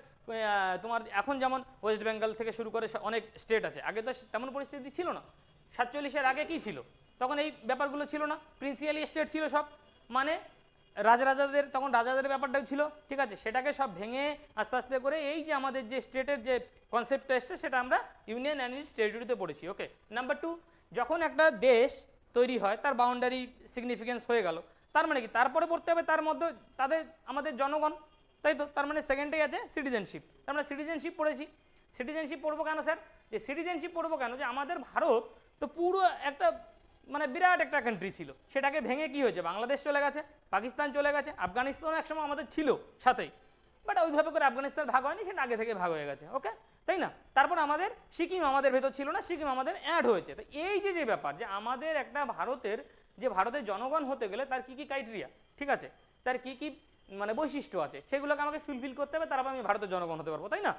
তোমার এখন যেমন ওয়েস্ট বেঙ্গল থেকে শুরু করে অনেক স্টেট আছে, আগে তো তেমন পরিস্থিতি ছিল না। 47-এর আগে কি ছিল, তখন এই ব্যাপারগুলো ছিল না, প্রিন্সিয়ালি স্টেট ছিল সব, মানে রাজাদের তখন রাজাদের ব্যাপারটাও ছিল, ঠিক আছে, সেটাকে সব ভেঙে আস্তে আস্তে করে এই যে আমাদের যে স্টেটের যে কনসেপ্টটা এসছে সেটা আমরা ইউনিয়ন অ্যান্ড ইটস টেরিটরিতে পড়েছি, ওকে। নাম্বার 2, যখন একটা দেশ তৈরি হয় তার বাউন্ডারি সিগনিফিকেন্স হয়ে গেল, তার মানে কি তারপরে পড়তে হবে তার মধ্যে আমাদের জনগণ, তাই তো, তার মানে সেকেন্ডেই আছে সিটিজেনশিপ, আমরা সিটিজেনশিপ পড়েছি। সিটিজেনশিপ পড়বো কেন স্যার, যে সিটিজেনশিপ পড়বো কেন, যে আমাদের ভারত তো পুরো একটা মানে বিরাট একটা কান্ট্রি ছিল, সেটাকে ভেঙে কি হয়েছে, বাংলাদেশ চলে গেছে, পাকিস্তান চলে গেছে, আফগানিস্তান একসময় আমাদের ছিল সাথেই, বাট ওইভাবে করে আফগানিস্তান ভাগ হয়নি, সেটা আগে থেকে ভাগ হয়ে গেছে, ওকে, তাই না। তারপর আমাদের সিকিম আমাদের ভেতর ছিল না, সিকিম আমাদের অ্যাড হয়েছে। তো এই যে ব্যাপার, যে আমাদের একটা ভারতের জনগণ হতে গেলে তার কি কি ক্রাইটেরিয়া, ঠিক আছে, তার কি কি মানে বৈশিষ্ট্য আছে, সেগুলোকে আমাকে ফুলফিল করতে হবে, তারপর আমি ভারতের জনগণ হতে পারবো, তাই না।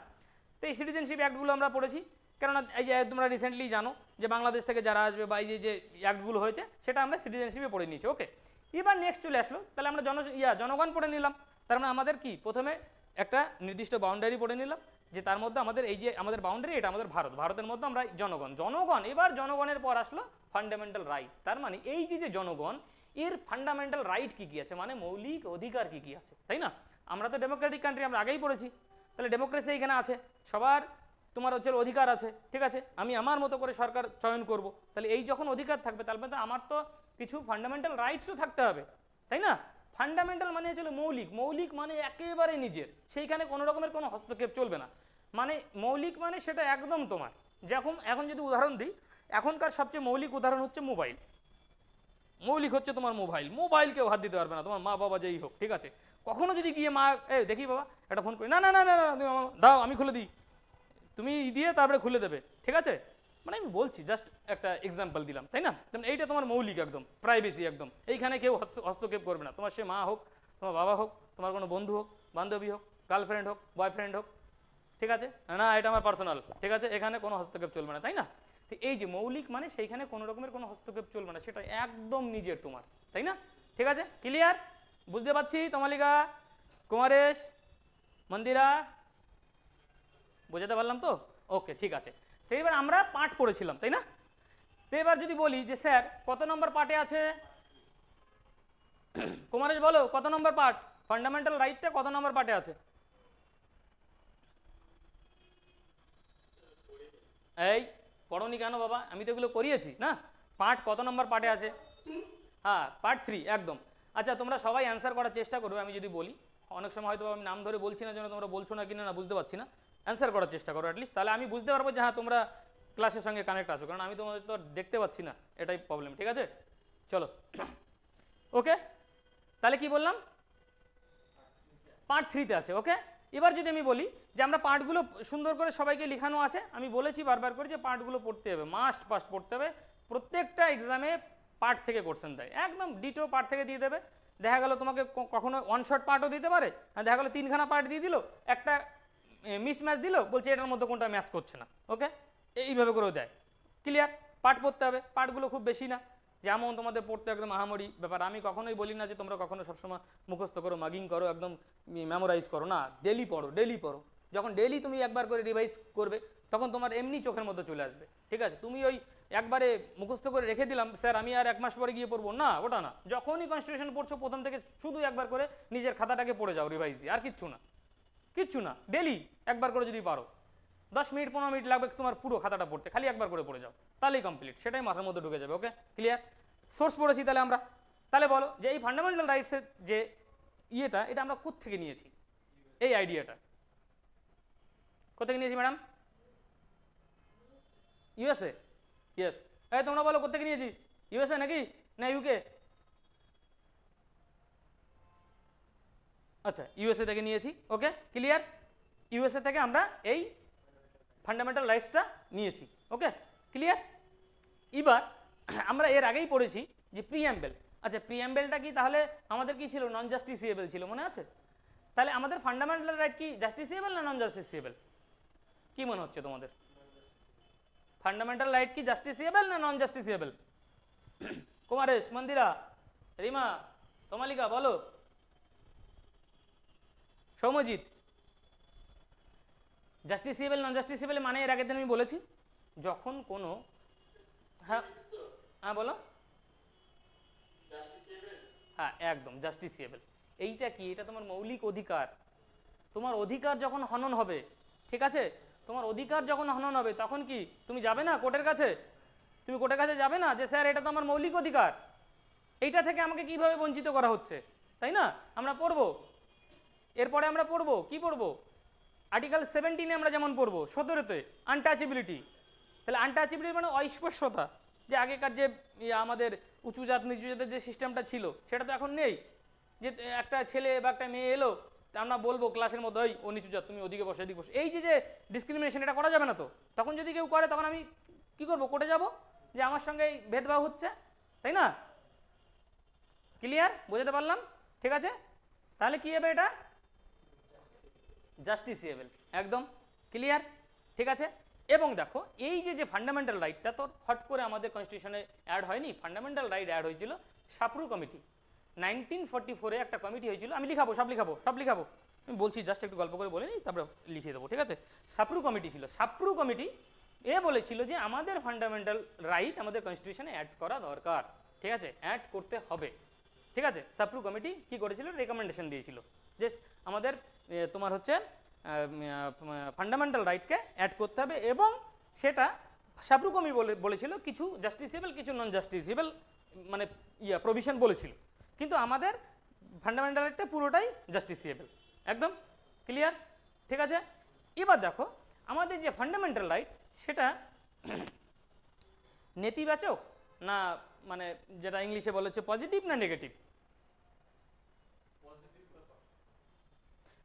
তো এই সিটিজেনশিপ অ্যাক্টগুলো আমরা পড়েছি, কেননা এই যে তোমরা রিসেন্টলি জানো যে বাংলাদেশ থেকে যারা আসবে বা এই যে অ্যাক্টগুলো হয়েছে সেটা আমরা সিটিজেনশিপে পড়ে নিয়েছি, ওকে। এবার নেক্সট চলে আসলো, তাহলে আমরা জনগণ পড়ে নিলাম, তার মানে আমাদের কি প্রথমে একটা নির্দিষ্ট বাউন্ডারি পড়ে নিলাম, যে তার মধ্যে আমাদের এই যে আমাদের বাউন্ডারি, এটা আমাদের ভারতের মধ্যে আমরা জনগণ, এবার জনগণের পর আসলো ফান্ডামেন্টাল রাইট, তার মানে এই যে জনগণ, এর ফান্ডামেন্টাল রাইট কী কী আছে, মানে মৌলিক অধিকার কী কী আছে, তাই না? আমরা তো ডেমোক্রেটিক কান্ট্রি, আমরা আগেই পড়েছি, তাহলে ডেমোক্রেসি এখানে আছে, সবার তোমার হচ্ছে অধিকার আছে, ঠিক আছে, আমি আমার মতো করে সরকার চয়ন করব, তাহলে এই যখন অধিকার থাকবে তার মধ্যে আমার তো কিছু ফান্ডামেন্টাল রাইটসও থাকতে হবে, তাই না? ফান্ডামেন্টাল মানে হচ্ছে মৌলিক, মৌলিক মানে একেবারে নিজের, সেইখানে কোনো রকমের কোনো হস্তক্ষেপ চলবে না, মানে মৌলিক মানে সেটা একদম তোমার। যখন এখন যদি উদাহরণ দিই, এখনকার সবচেয়ে মৌলিক উদাহরণ হচ্ছে মোবাইল, মৌলিক হচ্ছে তোমার মোবাইল, মোবাইল কেউ হাত দিতে পারবে না, তোমার মা বাবা যেই হোক, ঠিক আছে, কখনো যদি গিয়ে মা দেখি বাবা একটা ফোন করি, না না না না না তুমি দাও আমি খুলে দিই, তুমি দিয়ে তারপরে খুলে দেবে, ঠিক আছে, মানে আমি বলছি জাস্ট একটা এক্সাম্পল দিলাম, তাই না? এইটা তোমার মৌলিক একদম, প্রাইভেসি একদম, এইখানে কেউ হস্তক্ষেপ করবে না, তোমার সে মা হোক, তোমার বাবা হোক, তোমার কোনো বন্ধু হোক, বান্ধবী হোক, গার্লফ্রেন্ড হোক, বয়ফ্রেন্ড হোক, ঠিক আছে, না এটা আমার পার্সোনাল, ঠিক আছে, এখানে কোনো হস্তক্ষেপ চলবে না, তাই না? তো এই যে মৌলিক মানে সেইখানে কোনো রকমের কোনো হস্তক্ষেপ চলবে না, সেটা একদম নিজের তোমার, তাই না? ঠিক আছে, ক্লিয়ার? বুঝতে পারছি তমালিকা, কুমারেশ, মন্দিরা, বোঝাতে পারলাম তো? ওকে, ঠিক আছে। তো এবার আমরা পাঠ পড়েছিলাম, তাই না? তো এবার যদি বলি যে স্যার কত নম্বর পার্টে আছে, কুমারেশ বলো কত নম্বর পার্ট, ফান্ডামেন্টাল রাইটটা কত নম্বর পার্টে আছে? এই পড়োনি কেন বাবা, আমি তো এগুলো করিয়েছি না, পার্ট কত নম্বর পার্টে আছে? হ্যাঁ, পার্ট 3 একদম। আচ্ছা তোমরা সবাই অ্যান্সার করার চেষ্টা করবে, আমি যদি বলি, অনেক সময় হয়তো আমি নাম ধরে বলছি না জন্য তোমরা বলছো না কিনা না বুঝতে পারছি না, অ্যান্সার করার চেষ্টা করো অ্যাটলিস্ট, তাহলে আমি বুঝতে পারবো যে হ্যাঁ তোমরা ক্লাসের সঙ্গে কানেক্ট আছো, কারণ আমি তোমাদের তো দেখতে পাচ্ছি না, এটাই প্রবলেম, ঠিক আছে? চলো ওকে, তাহলে কি বললাম, পার্ট 3তে আছে, ওকে। এবার যদি আমি বলি যে আমরা পার্টগুলো সুন্দর করে সবাইকে লেখানো আছে, আমি বলেছি বারবার করে যে পার্টগুলো পড়তে হবে, মাস্ট ফাস্ট পড়তে হবে, প্রত্যেকটা এক্সামে পার্ট থেকে কোশ্চেন দেয়, একদম ডিটো পার্ট থেকে দিয়ে দেবে, দেখা গেল তোমাকে কখনো ওয়ান শট পার্টও দিতে পারে, দেখা গেলো 3খানা পার্ট দিয়ে দিল, একটা মিস ম্যাচ দিল, বলছে এটার মধ্যে কোনটা ম্যাচ করছে না, ওকে, এইভাবে করেও দেয়, ক্লিয়ার? পার্ট পড়তে হবে, পার্টগুলো খুব বেশি না, যেমন তোমাদের পড়তে একদম আহামরি ব্যাপার, আমি কখনোই বলি না যে তোমরা কখনো সবসময় মুখস্থ করো, মাগিং করো, একদম মেমোরাইজ করো না, ডেলি পড়ো, ডেলি পড়ো, যখন ডেলি তুমি একবার করে রিভাইজ করবে তখন তোমার এমনি চোখের মধ্যে চলে আসবে, ঠিক আছে? তুমি ওই একবারে মুখস্থ করে রেখে দিলাম স্যার আমি আর 1 মাস পরে গিয়ে পড়বো না, ওটা না, যখনই কনস্টিটিউশন পড়ছো প্রথম থেকে শুধু একবার করে নিজের খাতাটাকে পড়ে যাও রিভাইজ দিয়ে, আর কিচ্ছু না, কিচ্ছু না, ডেলি একবার করে যদি পারো, 10 মিনিট 15 মিনিট লাগবে তোমার পুরো খাতাটা পড়তে, খালি একবার করে পড়ে যাও, তাহলেই কমপ্লিট, সেটাই মাথার মধ্যে ঢুকে যাবে, ওকে, ক্লিয়ার? সোর্স পড়েছি তাহলে আমরা, তাহলে বলো যে এই ফান্ডামেন্টাল রাইটসের যে ইয়েটা, এটা আমরা কোত্থেকে নিয়েছি, এই আইডিয়াটা কোথেকে নিয়েছি ম্যাডাম? ইউএসএ, ইয়েস, এই তোমরা বলো কোথেকে নিয়েছি, ইউএসএ নাকি না ইউকে? আচ্ছা ইউএসএ থেকে নিয়েছি, ওকে, ক্লিয়ার? ইউএসএ থেকে আমরা এই ফান্ডামেন্টাল রাইটসটা নিয়েছি, ওকে, ক্লিয়ার? এবার আমরা এর আগেই পড়েছি যে প্রিঅ্যাম্বেল, আচ্ছা প্রিঅ্যাম্বেলটা কি তাহলে আমাদের কি ছিল, নন জাস্টিসিয়েবল ছিল, মনে আছে? তাহলে আমাদের ফান্ডামেন্টাল রাইট কি জাস্টিসিয়েবল না নন জাস্টিসিয়েবল, কি মনে হচ্ছে তোমাদের? ফান্ডামেন্টাল রাইট কি জাস্টিসিয়েবল না নন জাস্টিসিয়েবল? কুমারেশ, মন্দিরা, রিমা, তমালিকা বলো, সৌমজিৎ, জাস্টিসিয়েবল নন জাস্টিসিয়েবল মানে এর আগের দিন আমি বলেছি, যখন কোনো, হ্যাঁ হ্যাঁ বলো, হ্যাঁ একদম জাস্টিসিয়েবল, এইটা কি, এটা তোমার মৌলিক অধিকার, তোমার অধিকার যখন হনন হবে, ঠিক আছে, তোমার অধিকার যখন হনন হবে তখন কি তুমি যাবে না কোর্টের কাছে, তুমি কোর্টের কাছে যাবে না যে স্যার এটা তো আমার মৌলিক অধিকার, এইটা থেকে আমাকে কিভাবে বঞ্চিত করা হচ্ছে, তাই না? আমরা পড়বো, এরপরে আমরা পড়বো কি পড়বো, আর্টিকেল 17 আমরা যেমন পড়বো, 17তে আনটাচেবিলিটি, তাহলে আনটাচেবিলিটি মানে অস্পর্শতা, যে আগেকার যে আমাদের উঁচু জাত নিচু জাতের যে সিস্টেমটা ছিল সেটা তো এখন নেই, যে একটা ছেলে বা একটা মেয়ে এলো আমরা বলবো ক্লাসের মধ্যে ওই ও নিচু জাত তুমি ওদিকে বসে এদিকে বসে, এই যে ডিসক্রিমিনেশন এটা করা যাবে না তো, তখন যদি কেউ করে তখন আমি কি করবো, কোর্টে যাব যে আমার সঙ্গে এই ভেদভাব হচ্ছে, তাই না? ক্লিয়ার? বোঝাতে পারলাম? ঠিক আছে, তাহলে কি হবে, এটা জাস্টিসিয়েবল, একদম ক্লিয়ার, ঠিক আছে? এবং দেখো এই যে ফান্ডামেন্টাল রাইটটা তো হট করে আমাদের কনস্টিটিউশনে অ্যাড হয়নি, ফান্ডামেন্টাল রাইট অ্যাড হয়েছিল সাপ্রু কমিটি, 1944-এ একটা কমিটি হয়েছিল, আমি লিখাবো সব লিখাবো আমি বলছি জাস্ট একটু গল্প করে বলে নিই তারপরে লিখিয়ে দেবো, ঠিক আছে? সাপ্রু কমিটি ছিল, সাপ্রু কমিটি এ বলেছিল যে আমাদের ফান্ডামেন্টাল রাইট আমাদের কনস্টিটিউশনে অ্যাড করা দরকার, ঠিক আছে, অ্যাড করতে হবে, ঠিক আছে, সাপ্রু কমিটি কি করেছিল, রেকমেন্ডেশন দিয়েছিল যে আমাদের তোমার হচ্ছে ফান্ডামেন্টাল রাইটকে অ্যাড করতে হবে, এবং সেটা সাপ্রু কমিটি বলেছিল কিছু জাস্টিসেবল কিছু নন জাস্টিসেবল মানে প্রভিশন বলেছিল, কিন্তু আমাদের ফান্ডামেন্টাল রাইটটা পুরোটাই জাস্টিসেবল। একদম ক্লিয়ার? ঠিক আছে, এবার দেখো আমাদের যে ফান্ডামেন্টাল রাইট সেটা নেতিবাচক না মানে যেটা ইংলিশে বলা হচ্ছে পজিটিভ না নেগেটিভ?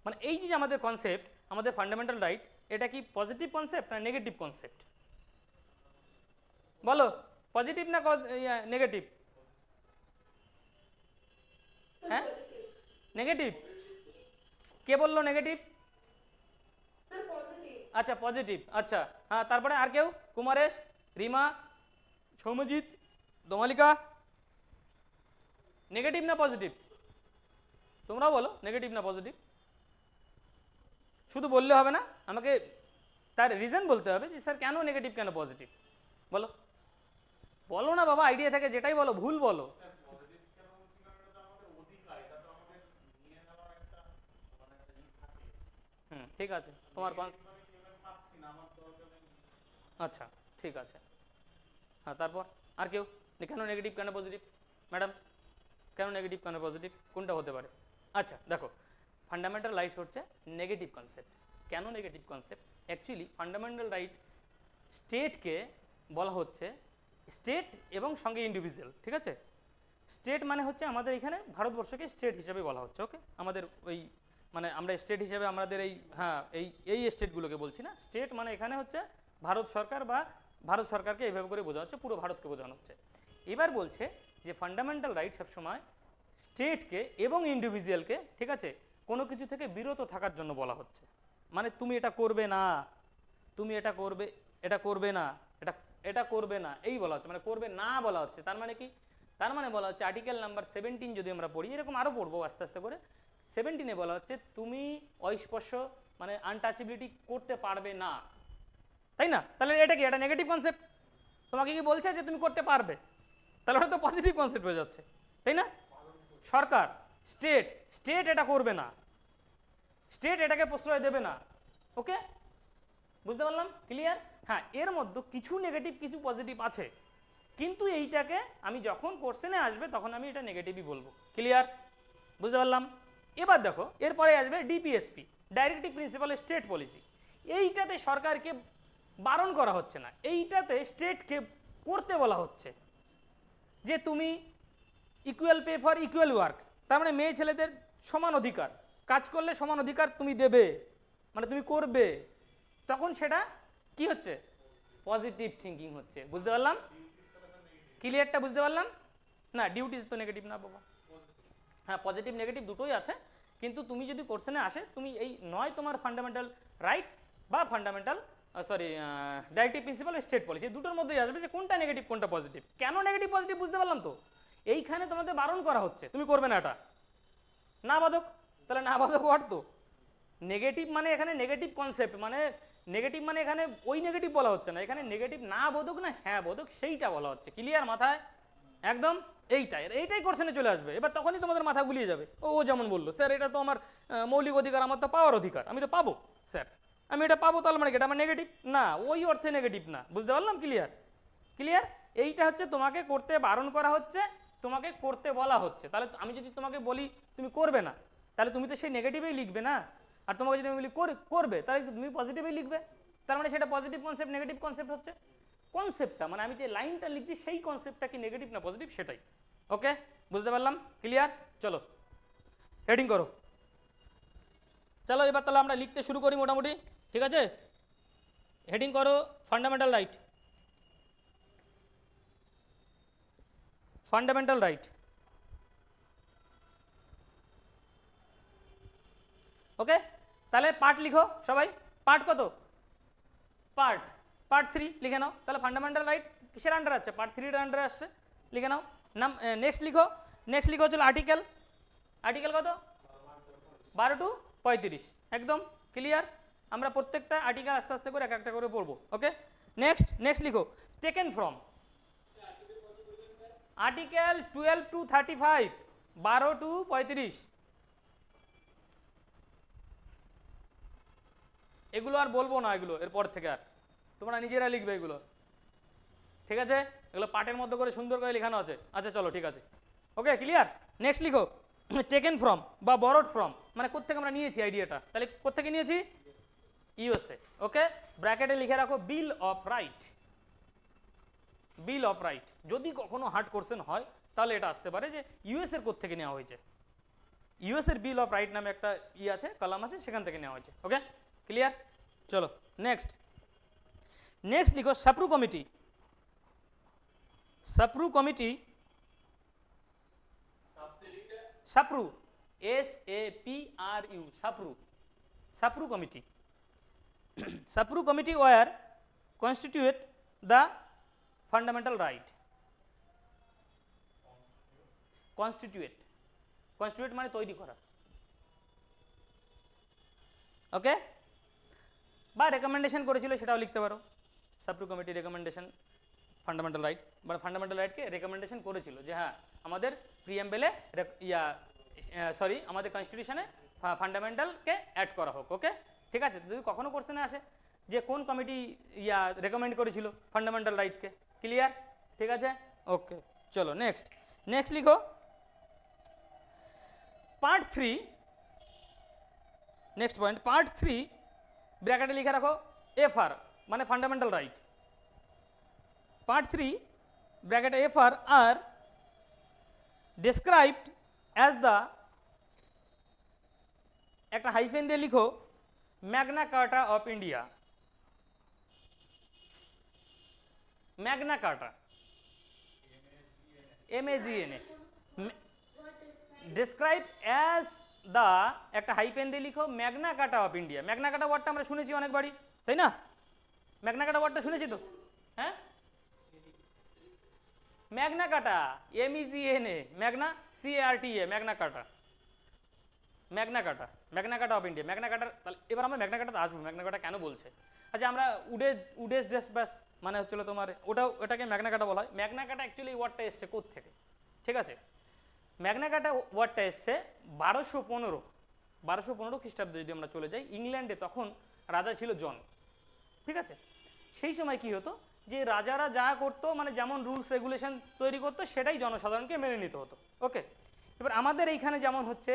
মানে এই যে আমাদের কনসেপ্ট, আমাদের ফান্ডামেন্টাল রাইট, এটা কি পজিটিভ কনসেপ্ট না নেগেটিভ কনসেপ্ট? বলো, পজিটিভ না নেগেটিভ? হ্যাঁ, নেগেটিভ। কে বললো নেগেটিভ? আচ্ছা পজিটিভ, আচ্ছা হ্যাঁ। তারপরে আর কেউ? কুমারেশ, রিমা, সৌম্যজিৎ, দোমালিকা, নেগেটিভ না পজিটিভ? তোমরা বলো নেগেটিভ না পজিটিভ। শুধু বললে হবে না, আমাকে তার রিজন বলতে হবে যে স্যার কেন নেগেটিভ কেন পজিটিভ। বলো বলো না বাবা, আইডিয়া থাকে যেটাই বলো, ভুল বলো। হুম, ঠিক আছে তোমার আচ্ছা ঠিক আছে হ্যাঁ। তারপর আর কেউ? কেন নেগেটিভ কেন পজিটিভ? ম্যাডাম কেন নেগেটিভ কেন পজিটিভ, কোনটা হতে পারে? আচ্ছা দেখো, ফান্ডামেন্টাল রাইট হচ্ছে নেগেটিভ কনসেপ্ট। কেন negative concept? Actually fundamental right স্টেটকে বলা হচ্ছে, স্টেট এবং সঙ্গে ইন্ডিভিজুয়াল, ঠিক আছে? স্টেট মানে হচ্ছে আমাদের এখানে ভারতবর্ষকে স্টেট হিসেবে বলা হচ্ছে, ওকে? আমাদের ওই মানে আমরা স্টেট হিসেবে আমাদের এই হ্যাঁ এই স্টেটগুলোকে বলছি না, স্টেট মানে এখানে হচ্ছে ভারত সরকার, বা ভারত সরকারকে এইভাবে করে বোঝা হচ্ছে, পুরো ভারতকে বোঝানো হচ্ছে। এবার বলছে যে ফান্ডামেন্টাল রাইট সবসময় স্টেটকে এবং ইন্ডিভিজুয়ালকে, ঠিক আছে, কোনো কিছু থেকে বিরত থাকার জন্য বলা হচ্ছে। মানে তুমি এটা করবে না, তুমি এটা করবে, এটা করবে না, এটা করবে না, এই বলা হচ্ছে, মানে করবে না বলা হচ্ছে। তার মানে কি? তার মানে বলা হচ্ছে আর্টিকেল নাম্বার 17 যদি আমরা পড়ি, এরকম আরও পড়বো আস্তে আস্তে করে, 17-এ বলা হচ্ছে তুমি অস্পর্শ মানে আনটাচেবিলিটি করতে পারবে না, তাই না? তাহলে এটা কি? এটা নেগেটিভ কনসেপ্ট। তোমাকে কি বলছে যে তুমি করতে পারবে? তাহলে ওটা তো পজিটিভ কনসেপ্ট হয়ে যাচ্ছে, তাই না? সরকার, স্টেট, স্টেট এটা করবে না, স্টেট এটাকে প্রশ্রয় দেবে না, ওকে? বুঝতে পারলাম? ক্লিয়ার? হ্যাঁ, এর মধ্যে কিছু নেগেটিভ কিছু পজিটিভ আছে, কিন্তু এইটাকে আমি যখন কোশ্চেনে আসবে তখন আমি এটা নেগেটিভই বলবো। ক্লিয়ার? বুঝতে পারলাম? এবার দেখো এরপরে আসবে DPSP, directive principle state policy. এইটাতে সরকারকে বারণ করা হচ্ছে না, এইটাতে স্টেটকে করতে বলা হচ্ছে যে তুমি equal pay for equal work, তার মানে মেয়ে ছেলেদের সমান অধিকার, কাজ করলে সমান অধিকার তুমি দেবে, মানে তুমি করবে, তখন সেটা কি হচ্ছে? পজিটিভ থিঙ্কিং হচ্ছে। বুঝতে পারলাম? ক্লিয়ারটা বুঝতে পারলাম? না, ডিউটিস তো নেগেটিভ না বাবা। হ্যাঁ, পজিটিভ নেগেটিভ দুটোই আছে, কিন্তু তুমি যদি কোশ্চেনে আসে তুমি এই নয় তোমার ফান্ডামেন্টাল রাইট বা fundamental directive principle state policy, দুটোর মধ্যেই আসবে যে কোনটা নেগেটিভ কোনটা পজিটিভ। কেন নেগেটিভ পজিটিভ বুঝতে পারলাম তো? এইখানে তোমাদের বারণ করা হচ্ছে তুমি করবে না এটা, না বাধক। তাহলে না বাধক ওয়ার্ড তো নেগেটিভ, মানে এখানে নেগেটিভ কনসেপ্ট, মানে নেগেটিভ মানে এখানে ওই নেগেটিভ বলা হচ্ছে না, এখানে নেগেটিভ না বোধক না হ্যাঁ বোধক সেইটা বলা হচ্ছে। ক্লিয়ার মাথায়? একদম এইটাই কোশ্চেনে চলে আসবে। এবার তখনই তোমাদের মাথা গুলিয়ে যাবে, ও যেমন বললো স্যার এটা তো আমার মৌলিক অধিকার, আমার তো পাওয়ার অধিকার, আমি তো পাবো স্যার, আমি এটা পাবো, তাহলে মানে এটা আমার নেগেটিভ না, ওই অর্থে নেগেটিভ না। বুঝতে পারলাম? ক্লিয়ার? ক্লিয়ার? এইটা হচ্ছে তোমাকে করতে বারণ করা হচ্ছে, তোমাকে করতে বলা হচ্ছে। তাহলে আমি যদি তোমাকে বলি তুমি করবে না, তাহলে তুমি তো সেই নেগেটিভেই লিখবে না, আর তোমাকে যদি আমি বলি করবে, তাহলে তুমি পজিটিভই লিখবে। তার মানে সেটা পজিটিভ কনসেপ্ট নেগেটিভ কনসেপ্ট হচ্ছে। কনসেপ্টটা মানে আমি যে লাইনটা লিখছি সেই কনসেপ্টটা কি নেগেটিভ না পজিটিভ সেটাই। ওকে, বুঝতে পারলাম? ক্লিয়ার? চলো হেডিং করো। চলো এবার তাহলে আমরা লিখতে শুরু করি মোটামুটি, ঠিক আছে? হেডিং করো ফান্ডামেন্টাল রাইট। ফান্ডামেন্টাল রাইট, ওকে? তাহলে পার্ট লিখো সবাই। পার্ট কত? পার্ট 3 লিখে নাও। তাহলে ফান্ডামেন্টাল রাইট কিসের আন্ডার আছে? পার্ট 3 এর আন্ডারে আসছে, লিখে নাও। নেক্সট লিখো হচ্ছে আর্টিকেল। আর্টিকেল কত? 12 to 35। একদম ক্লিয়ার? আমরা প্রত্যেকটা আর্টিকেল আস্তে আস্তে করে এক একটা করে পড়বো, ওকে? নেক্সট লিখো taken from. Article 12 to 35 12 to 35, এগুলো আর বলবো না, এগুলো এরপর থেকে আর তোমরা নিজেরা লিখবে এগুলো, ঠিক আছে? এগুলো পাঠের মধ্যে করে সুন্দর করে লেখানো আছে। আচ্ছা চলো ঠিক আছে, ওকে ক্লিয়ার। নেক্সট লিখো টেকেন ফ্রম বা বরড ফ্রম, মানে কোত্থেকে আমরা নিয়েছি আইডিয়াটা, তাহলে কোত্থেকে নিয়েছি? ইউএসএ। ওকে, ব্র্যাকেটে লিখে রাখো বিল of right, bill of right. যদি কখনো হার্ড কোশ্চেন হয় তাহলে এটা আসতে পারে যে ইউএস এর কোত্থেকে নেওয়া হয়েছে, ইউএস এর বিল অফ রাইট নামে একটা আছে, কলাম আছে, সেখান থেকে নেওয়া হয়েছে। ওকে ক্লিয়ার, চলো নেক্সট। নেক্সট লিখো Sapru committee, Sapru committee, Sapru, SAPRU, Sapru, Sapru committee. Sapru committee were constitute the fundamental right, constitute, constitute মানে তৈরি করা, ওকে, বা রেকমেন্ডেশন করেছিল সেটাও লিখতে পারো। Sapru committee recommendation fundamental right, বা ফান্ডামেন্টাল রাইটকে রেকমেন্ডেশন করেছিল যে হ্যাঁ আমাদের প্রিএমবেলে সরি আমাদের কনস্টিটিউশনে ফান্ডামেন্টালকে অ্যাড করা হোক। ওকে ঠিক আছে, যদি কখনো কোশ্চেনে আসে যে কোন কমিটি রেকমেন্ড করেছিল ফান্ডামেন্টাল রাইটকে, ক্লিয়ার, ঠিক আছে, ওকে চলো নেক্সট। নেক্সট লিখো পার্ট 3, নেক্সট পয়েন্ট পার্ট 3, ব্র্যাকেটে লিখে রাখো FR মানে ফান্ডামেন্টাল রাইট। পার্ট 3 ব্র্যাকেটে FR আর ডেসক্রাইবড অ্যাজ দ্য, একটা হাইফেন দিয়ে লিখো Magna Carta of India, Magna Carta, MAGNA, describe as the, একটা হাইপেন দিয়ে লিখো Magna Carta of India. Magna Carta ওয়ার্ডটা আমরা শুনেছি অনেকবারই, তাই না? ম্যাগনা কার্টা ওয়ার্ডটা শুনেছি তো, হ্যাঁ, Magna কার্টা, MEGNA, Magna CARTA, Magna কার্টা, Magna কার্টা, Magna Carta of India, Magna Carter. তাহলে এবার আমরা ম্যাগনা কার্টাতে আসবো, ম্যাগনা কার্টা কেন বলছে। আচ্ছা আমরা উডেস ব্যাস মানে হচ্ছিল তোমার ওটাকে ম্যাগনা কার্টা বলা হয়। ম্যাগনা কার্টা অ্যাকচুয়ালি ওয়ার্ডটা এসছে কোত্থেকে, ঠিক আছে? ম্যাগনা কার্টা ওয়ার্ডটা এসছে 1215 খ্রিস্টাব্দে যদি আমরা চলে যাই, ইংল্যান্ডে তখন রাজা ছিল জন, ঠিক আছে? সেই সময় কি হতো যে রাজারা যা করতো মানে যেমন রুলস রেগুলেশন তৈরি করতো সেটাই জনসাধারণকে মেনে নিতে হতো। ওকে, এবার আমাদের এইখানে যেমন হচ্ছে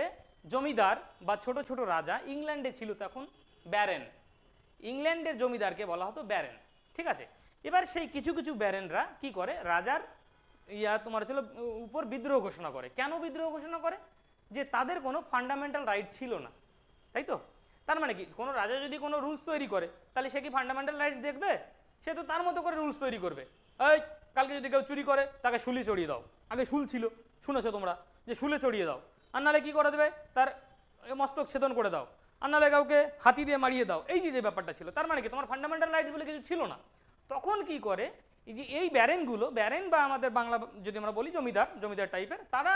জমিদার বা ছোট ছোট রাজা, ইংল্যান্ডে ছিল তখন ব্যারেন, ইংল্যান্ডের জমিদারকে বলা হতো ব্যারেন, ঠিক আছে? এবার সেই কিছু কিছু ব্যারেনরা কি করে, রাজার তোমার ছিল উপর বিদ্রোহ ঘোষণা করে। কেন বিদ্রোহ ঘোষণা করে? যে তাদের কোনো ফান্ডামেন্টাল রাইট ছিল না, তাই তো? তার মানে কি, কোনো রাজা যদি কোনো রুলস তৈরি করে তাহলে সে কি ফান্ডামেন্টাল রাইটস দেখবে? সে তো তার মতো করে রুলস তৈরি করবে। এই কালকে যদি কেউ চুরি করে তাকে শুলি চড়িয়ে দাও, আগে শুল ছিল, শুনেছো তোমরা যে শুলে চড়িয়ে দাও, আর নাহলে কী করে দেবে, তার মস্তক ছেদন করে দাও, আর নাহলে কাউকে হাতি দিয়ে মারিয়ে দাও। এই যে ব্যাপারটা ছিল, তার মানে কি তোমার ফান্ডামেন্টাল রাইটস বলে কিছু ছিল না। তখন কি করে, এই যে এই ব্যারেনগুলো, ব্যারেন বা আমাদের বাংলা যদি আমরা বলি জমিদার টাইপের, তারা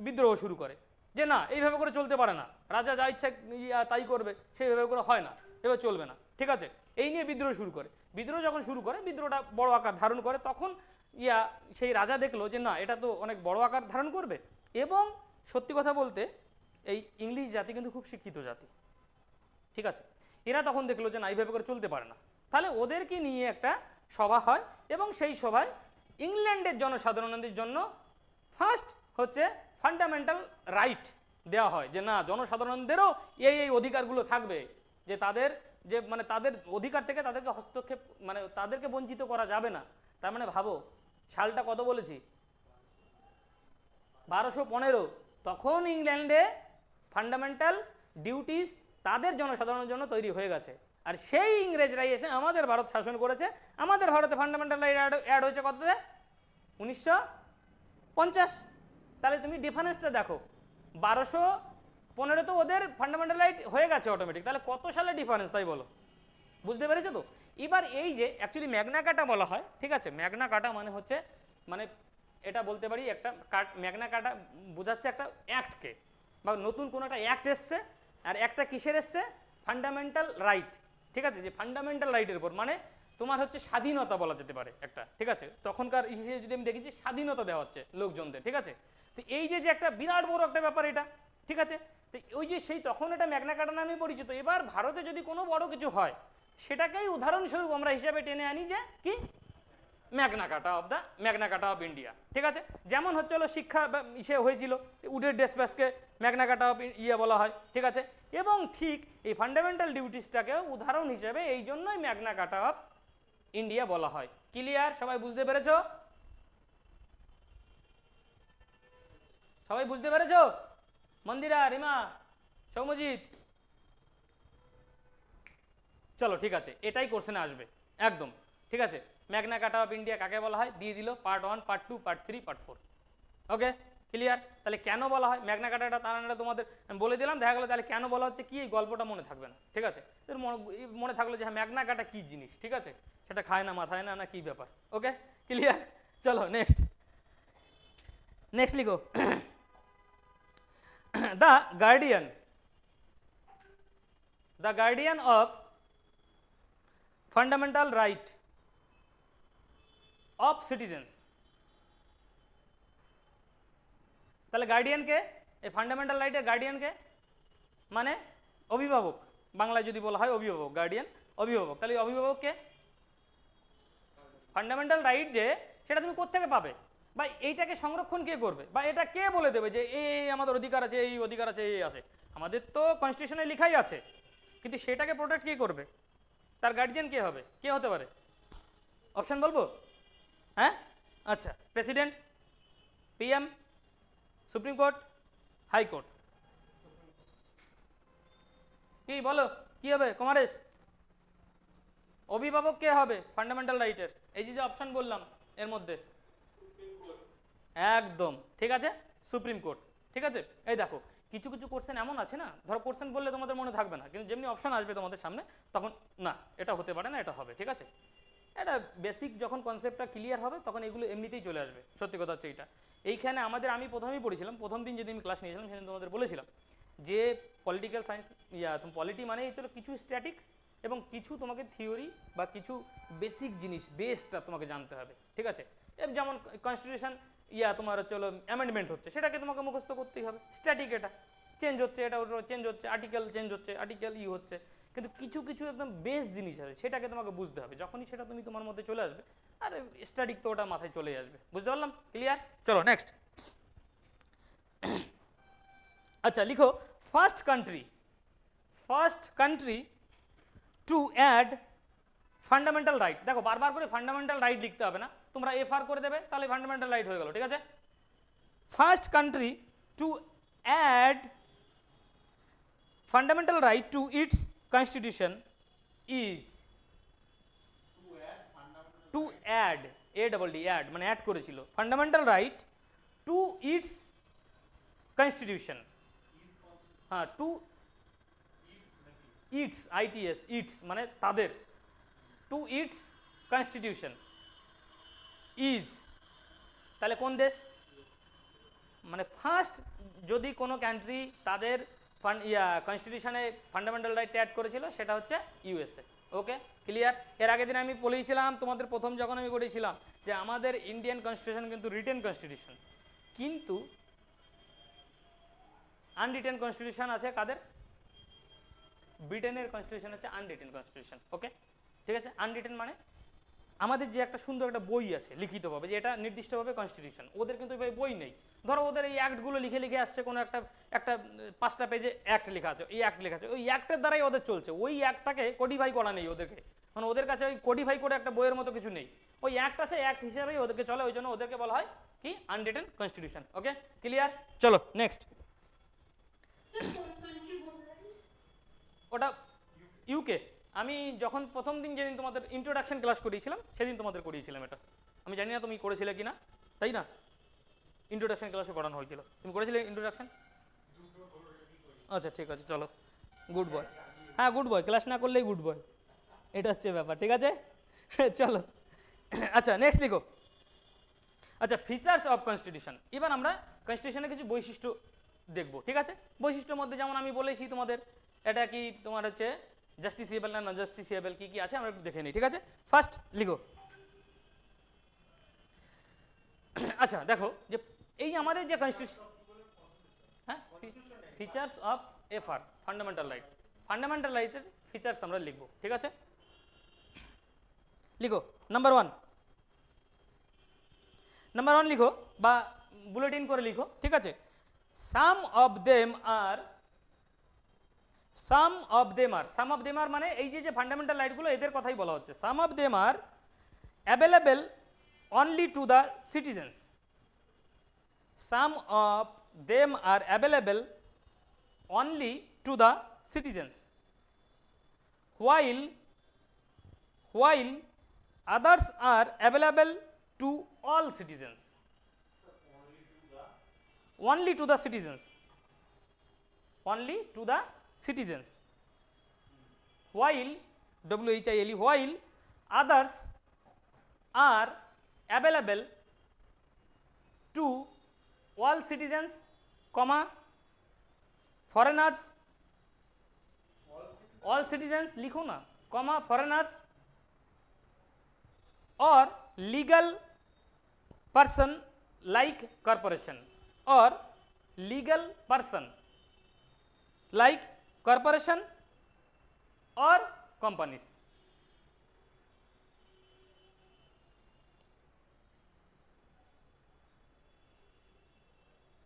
বিদ্রোহ শুরু করে যে না এইভাবে করে চলতে পারে না, রাজা যা ইচ্ছা তাই করবে, সেইভাবে করে হয় না, এভাবে চলবে না, ঠিক আছে? এই নিয়ে বিদ্রোহ শুরু করে। বিদ্রোহ যখন শুরু করে, বিদ্রোহটা বড় আকার ধারণ করে, তখন সেই রাজা দেখলো যে না এটা তো অনেক বড় আকার ধারণ করবে। এবং সত্যি কথা বলতে এই ইংলিশ জাতি কিন্তু খুব শিক্ষিত জাতি, ঠিক আছে? এরা তখন দেখলো যে না এইভাবে করে চলতে পারে না, তাহলে ওদেরকে নিয়ে একটা সভা হয়, এবং সেই সভায় ইংল্যান্ডের জনসাধারণদের জন্য ফার্স্ট হচ্ছে ফান্ডামেন্টাল রাইট দেওয়া হয়, যে না জনসাধারণদেরও এই অধিকারগুলো থাকবে, যে তাদের যে মানে তাদের অধিকার থেকে তাদেরকে হস্তক্ষেপ মানে তাদেরকে বঞ্চিত করা যাবে না। তার মানে ভাবো সালটা কত বলেছি, 1215। তখন ইংল্যান্ডে ফান্ডামেন্টাল ডিউটিস তাদের জনসাধারণের জন্য তৈরি হয়ে গেছে, আর সেই ইংরেজরাই এসে আমাদের ভারত শাসন করেছে। আমাদের ভারতে ফান্ডামেন্টাল রাইট অ্যাড হয়েছে কততে, 1950। তাহলে তুমি ডিফারেন্সটা দেখো, 1215 তো ওদের ফান্ডামেন্টাল রাইট হয়ে গেছে অটোমেটিক, তাহলে কত সালে ডিফারেন্স, তাই বলো? বুঝতে পেরেছো তো? এবার এই যে অ্যাকচুয়ালি ম্যাগনা কার্টা বলা হয়, ঠিক আছে? ম্যাগনা কার্টা মানে হচ্ছে মানে এটা বলতে পারি একটা ম্যাগনা কার্টা বোঝাচ্ছে একটা অ্যাক্টকে, বা নতুন কোনো একটা অ্যাক্ট এসছে, আর একটা কিসের এসছে, ফান্ডামেন্টাল রাইট, ঠিক আছে? যে ফান্ডামেন্টাল রাইটের উপর মানে তোমার হচ্ছে স্বাধীনতা বলা যেতে পারে একটা, ঠিক আছে? তখনকার হিসেবে যদি আমি দেখি যে স্বাধীনতা দেওয়া হচ্ছে লোকজনদের, ঠিক আছে? তো তো এই যে যে একটা বিরাট বড় একটা ব্যাপার এটা, ঠিক আছে। তো ওই যে সেই তখন এটা ম্যাগনা কার্টা নামে পরিচিত। এবার ভারতে যদি কোনো বড় কিছু হয় সেটাকেই উদাহরণস্বরূপ আমরা হিসাবে টেনে আনি যে কি ম্যাগনা কার্টা অফ ইন্ডিয়া, ঠিক আছে। যেমন হচ্ছে হলো শিক্ষা ইসে হয়েছিল, উডের ডেসপ্যাচকে ম্যাগনা কার্টা অফ ইয়ে বলা হয়, ঠিক আছে। এবং ঠিক এই ফান্ডামেন্টাল ডিউটিসটাকেও উদাহরণ হিসেবে এই জন্যই ম্যাগনা কার্টা অফ ইন্ডিয়া বলা হয়। ক্লিয়ার? সবাই বুঝতে পেরেছো? সবাই বুঝতে পেরেছো? মন্দিরা, রিমা, সৌমজিৎ, চলো ঠিক আছে, এটাই কোশ্চেনে আসবে একদম, ঠিক আছে। ম্যাগনা কার্টা অফ ইন্ডিয়া কাকে বলা হয় দিয়ে দিল, পার্ট 1, পার্ট 2, পার্ট 3, পার্ট 4। ওকে, ক্লিয়ার? তাহলে কেন বলা হয় ম্যাগনা কার্টাটা, তার তোমাদের বলে দিলাম, দেখা গেলো তাহলে কেন বলা হচ্ছে কি, এই গল্পটা মনে থাকবে না, ঠিক আছে। মনে থাকলো যে হ্যাঁ ম্যাগনা কার্টা কী জিনিস, ঠিক আছে, সেটা খায় না মাথায় না, না কী ব্যাপার। ওকে, ক্লিয়ার? চলো নেক্সট লিখো। The guardian of fundamental right of citizens. তাহলে গার্ডিয়ানকে, এই ফান্ডামেন্টাল রাইটের গার্ডিয়ানকে মানে অভিভাবক, বাংলায় যদি বলা হয় অভিভাবক, গার্ডিয়ান অভিভাবক। তাহলে অভিভাবককে ফান্ডামেন্টাল রাইট যে সেটা তুমি কোত্থেকে পাবে, বা এইটাকে সংরক্ষণ কে করবে, বা এটা কে বলে দেবে যে এই আমাদের অধিকার আছে, এই অধিকার আছে, এই আছে। আমাদের তো কনস্টিটিউশনে লেখাই আছে, কিন্তু সেটাকে প্রোটেক্ট কে করবে, তার গার্ডিয়ান কে হবে, কে হতে পারে? অপশন বলবো? হ্যাঁ, আচ্ছা, president, PM, supreme court, high court. কি বলো কি হবে কুমারেশ? অভিভাবক কে হবে ফান্ডামেন্টাল রাইটের? এই যে অপশন বললাম এর মধ্যে একদম ঠিক আছে, সুপ্রিম কোর্ট, ঠিক আছে। এই দেখো কিছু কিছু কোশ্চেন এমন আছে না, ধরো কোশ্চেন বললে তোমাদের মনে থাকবে না, কিন্তু যেমনি অপশন আসবে তোমাদের সামনে তখন না এটা হতে পারে না, এটা হবে, ঠিক আছে। এটা বেসিক যখন কনসেপ্টটা ক্লিয়ার হবে তখন এগুলো এমনিতেই চলে আসবে। সত্যি কথা হচ্ছে এইটা, এইখানে আমাদের আমি প্রথমেই পড়েছিলাম, প্রথম দিন যেদিন আমি ক্লাস নিয়েছিলাম সেদিন তোমাদের বলেছিলাম যে পলিটিক্যাল সায়েন্স পলিটি মানে এই চলো কিছু স্ট্যাটিক এবং কিছু তোমাকে থিওরি বা কিছু বেসিক জিনিস বেসটা তোমাকে জানতে হবে, ঠিক আছে। যেমন কনস্টিটিউশন তোমার চলো অ্যামেন্ডমেন্ট হচ্ছে, সেটাকে তোমাকে মুখস্থ করতেই হবে। স্ট্যাটিক এটা চেঞ্জ হচ্ছে, এটা ওটা চেঞ্জ হচ্ছে, আর্টিকেল চেঞ্জ হচ্ছে, আর্টিকেল হচ্ছে, কিন্তু কিছু কিছু একদম বেস জিনিস আছে সেটাকে তোমাকে বুঝতে হবে। যখনই সেটা তুমি তোমার মধ্যে চলে আসবে, আর স্ট্যাটিক তো ওটা মাথায় চলে আসবে। বুঝতে পারলাম? ক্লিয়ার? চলো নেক্সট। আচ্ছা লিখো, first country to add fundamental right. দেখো বারবার করে ফান্ডামেন্টাল রাইট লিখতে হবে না, তোমরা এফআর করে দেবে তাহলে ফান্ডামেন্টাল রাইট হয়ে গেল, ঠিক আছে। First country to add fundamental right to its constitution is, to add, add মানে অ্যাড করেছিল, fundamental right to its constitution. হ্যাঁ, টু ইটস, আইটিএস, ইটস মানে তাদের, টু ইটস কনস্টিটিউশন ইজ, তাহলে কোন দেশ? মানে ফার্স্ট যদি কোনো কান্ট্রি তাদের কনস্টিটিউশনে ফান্ডামেন্টাল রাইট অ্যাড করেছিল সেটা হচ্ছে ইউএসএ। ওকে, ক্লিয়ার? এর আগের দিন আমি বলেছিলাম তোমাদের প্রথম যখন আমি করেছিলাম যে আমাদের ইন্ডিয়ান কনস্টিটিউশন কিন্তু রিটেন কনস্টিটিউশন, কিন্তু আনরিটেন কনস্টিটিউশন আছে কাদের? ব্রিটেনের কনস্টিটিউশন হচ্ছে আনরিটেন কনস্টিটিউশন। ওকে, ঠিক আছে। আনরিটেন মানে আমাদের যে একটা সুন্দর একটা বই আছে লিখিতভাবে যে এটা নির্দিষ্টভাবে কনস্টিটিউশন, ওদের কিন্তু এই বই নেই। ধরো ওদের এই অ্যাক্টগুলো লিখে আসছে, কোনো একটা 5টা পেজে অ্যাক্ট লেখা আছে, এই অ্যাক্ট লেখা আছে, ওই অ্যাক্টের দ্বারাই ওদের চলছে, ওই অ্যাক্টটাকে কোডিফাই করা নেই ওদেরকে, মানে ওদের কাছে ওই কোডিফাই করে একটা বইয়ের মতো কিছু নেই, ওই অ্যাক্ট আছে, অ্যাক্ট হিসাবেই ওদেরকে চলে, ওই জন্য ওদেরকে বলা হয় কি আনরিটেন কনস্টিটিউশন। ওকে, ক্লিয়ার? চলো নেক্সট। ওটা ইউকে। আমি যখন প্রথম দিন যেদিন তোমাদের ইন্ট্রোডাকশন ক্লাস করিয়েছিলাম সেদিন তোমাদের করিয়েছিলাম এটা, আমি জানি না তুমি করেছিলে কি না, তাই না? ইন্ট্রোডাকশন ক্লাসে পড়ানো হয়েছিল, তুমি করেছিলে ইন্ট্রোডাকশন? আচ্ছা ঠিক আছে, চলো, গুড বয়। হ্যাঁ গুড বয়, ক্লাস না করলেই গুড বয়, এটা হচ্ছে ব্যাপার, ঠিক আছে। চলো আচ্ছা নেক্সট লিখো। আচ্ছা, ফিচার্স অফ কনস্টিটিউশন। এবার আমরা কনস্টিটিউশনের কিছু বৈশিষ্ট্য দেখব, ঠিক আছে। বৈশিষ্ট্যের মধ্যে যেমন আমি বলেছি তোমাদের, এটা কি তোমার হচ্ছে জাস্টিসিয়েবল না নন জাস্টিসিয়েবল, কি কি আছে আমরা একটু দেখে নিই, ঠিক আছে। ফার্স্ট লিখো। আচ্ছা দেখো, যে এই আমাদের যে কনস্টিটিউশন, হ্যাঁ, features of FR fundamental right, fundamental রাইটসের ফিচার্স আমরা লিখব, ঠিক আছে? লিখো নাম্বার 1, নাম্বার 1 লিখো বা বুলেটিন করে লিখো, ঠিক আছে? Some of them are, some of them are, some of them are মানে এই যে ফান্ডামেন্টাল রাইটগুলো এদের কথাই বলা হচ্ছে। Some of them are available only to the citizens, some of them are available only to the citizens, while others are available to all citizens, only to the citizens, only to the citizens, while while others are available to all citizens, comma foreigners, all citizens লিখো না, comma foreigners or legal person like corporation, or legal person like corporation or companies.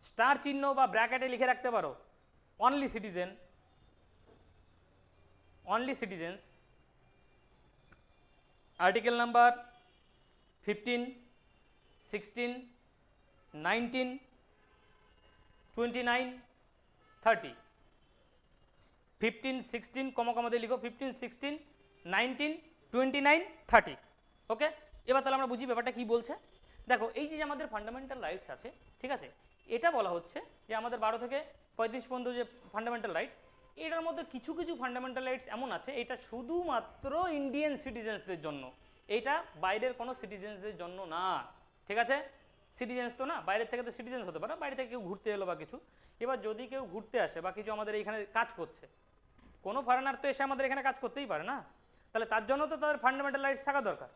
Star চিহ্ন বা ব্র্যাকেটে লিখে রাখতে পারো only citizen, only citizens, article number 15, 16, 19, 29, 30, 15, 16 কমা দিয়ে লিখো 15, 16, 19, 29, 30, ওকে? এবার তাহলে আমরা বুঝি ব্যাপারটা কি বলছে। দেখো এই যে আমাদের ফান্ডামেন্টাল রাইটস আছে, ঠিক আছে, এটা বলা হচ্ছে যে আমাদের 12 থেকে 35 পর্যন্ত যে ফান্ডামেন্টাল রাইট, এটার মধ্যে কিছু কিছু ফান্ডামেন্টাল রাইটস এমন আছে এটা শুধুমাত্র ইন্ডিয়ান সিটিজেন্সদের জন্য, এটা বাইরের কোনো সিটিজেন্সদের জন্য না, ঠিক আছে? সিটিজেন্স তো না, বাইরের থেকে তো সিটিজেন্স হতে পারে, বাইরে থেকে কেউ ঘুরতে এলো বা কিছু, এবার যদি কেউ ঘুরতে আসে বা কিছু আমাদের এখানে কাজ করছে, কোনো ফরেনার তো এসে আমাদের এখানে কাজ করতেই পারে না, তাহলে তার জন্য তো তাদের ফান্ডামেন্টাল রাইটস থাকা দরকার।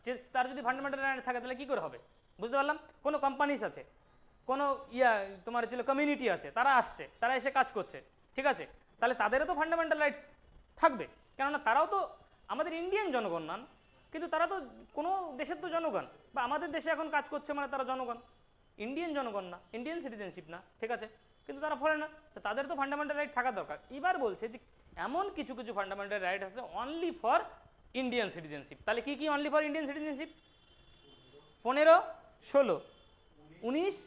যে তার যদি ফান্ডামেন্টাল রাইট থাকে তাহলে কী করে হবে? বুঝতে পারলাম? কোনো কোম্পানিস আছে, কোনো তোমার ছিল কমিউনিটি আছে, তারা আসছে, তারা এসে কাজ করছে, ঠিক আছে, তাহলে তাদেরও তো ফান্ডামেন্টাল রাইটস থাকবে, কেননা তারাও তো আমাদের ইন্ডিয়ান জনগণ নন, কিন্তু তারা তো কোনো দেশের তো জনগণ, বা আমাদের দেশে এখন কাজ করছে মানে তারা জনগণ, ইন্ডিয়ান জনগণ না, ইন্ডিয়ান সিটিজেনশিপ না, ঠিক আছে, কিন্তু তারা ফরেনার, তাদের তো ফান্ডামেন্টাল রাইট থাকা দরকার। এবার বলছে যে এমন কিছু কিছু ফান্ডামেন্টাল রাইট আছে অনলি ফর ইন্ডিয়ান সিটিজেনশিপ। তাহলে কি কি অনলি ফর ইন্ডিয়ান সিটিজেনশিপ? 15, 16, 19,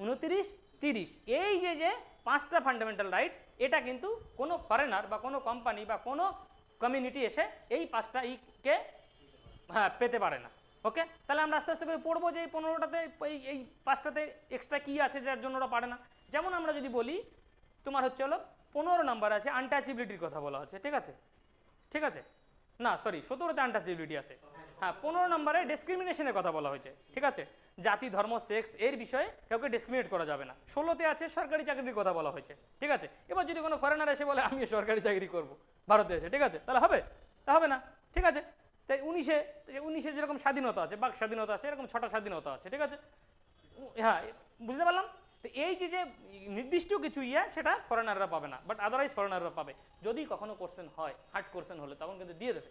29, 30, এই যে 5টা ফান্ডামেন্টাল রাইটস, এটা কিন্তু কোনো ফরেনার বা কোনো কোম্পানি বা কোনো কমিউনিটি এসে এই 5টা কে হ্যাঁ পেতে পারে না, ওকে? তাহলে আমরা আস্তে আস্তে করে পড়বো যে এই 15টাতে এই 5টাতে এক্সট্রা কী আছে যার জন্য ওরা পারে না। যেমন আমরা যদি বলি তোমার হচ্ছে হলো 15 নাম্বার আছে আনটাচেবিলিটির কথা বলা আছে, ঠিক আছে, ঠিক আছে, না সরি 17তে আনটাচেবিলিটি আছে, হ্যাঁ 15 নম্বরে ডিসক্রিমিনেশনের কথা বলা হয়েছে, ঠিক আছে, জাতি ধর্ম সেক্স এর বিষয়ে কাউকে ডিসক্রিমিনেট করা যাবে না। 16তে আছে সরকারি চাকরির কথা বলা হয়েছে, ঠিক আছে। এবার যদি কোনো ফরেনার এসে বলে আমিও সরকারি চাকরি করব ভারতে এসে, ঠিক আছে, তাহলে হবে? তা হবে না, ঠিক আছে। তাই 19-এ যেরকম স্বাধীনতা আছে, বাক স্বাধীনতা আছে, এরকম 6টা স্বাধীনতা আছে, ঠিক আছে, হ্যাঁ বুঝতে পারলাম। তো এই যে নির্দিষ্ট কিছু সেটা ফরেনাররা পাবে না, বাট আদারওয়াইজ ফরেনাররা পাবে। যদি কখনো কোশ্চেন হয়, হার্ড কোশ্চেন হলে তখন কিন্তু দিয়ে দেবে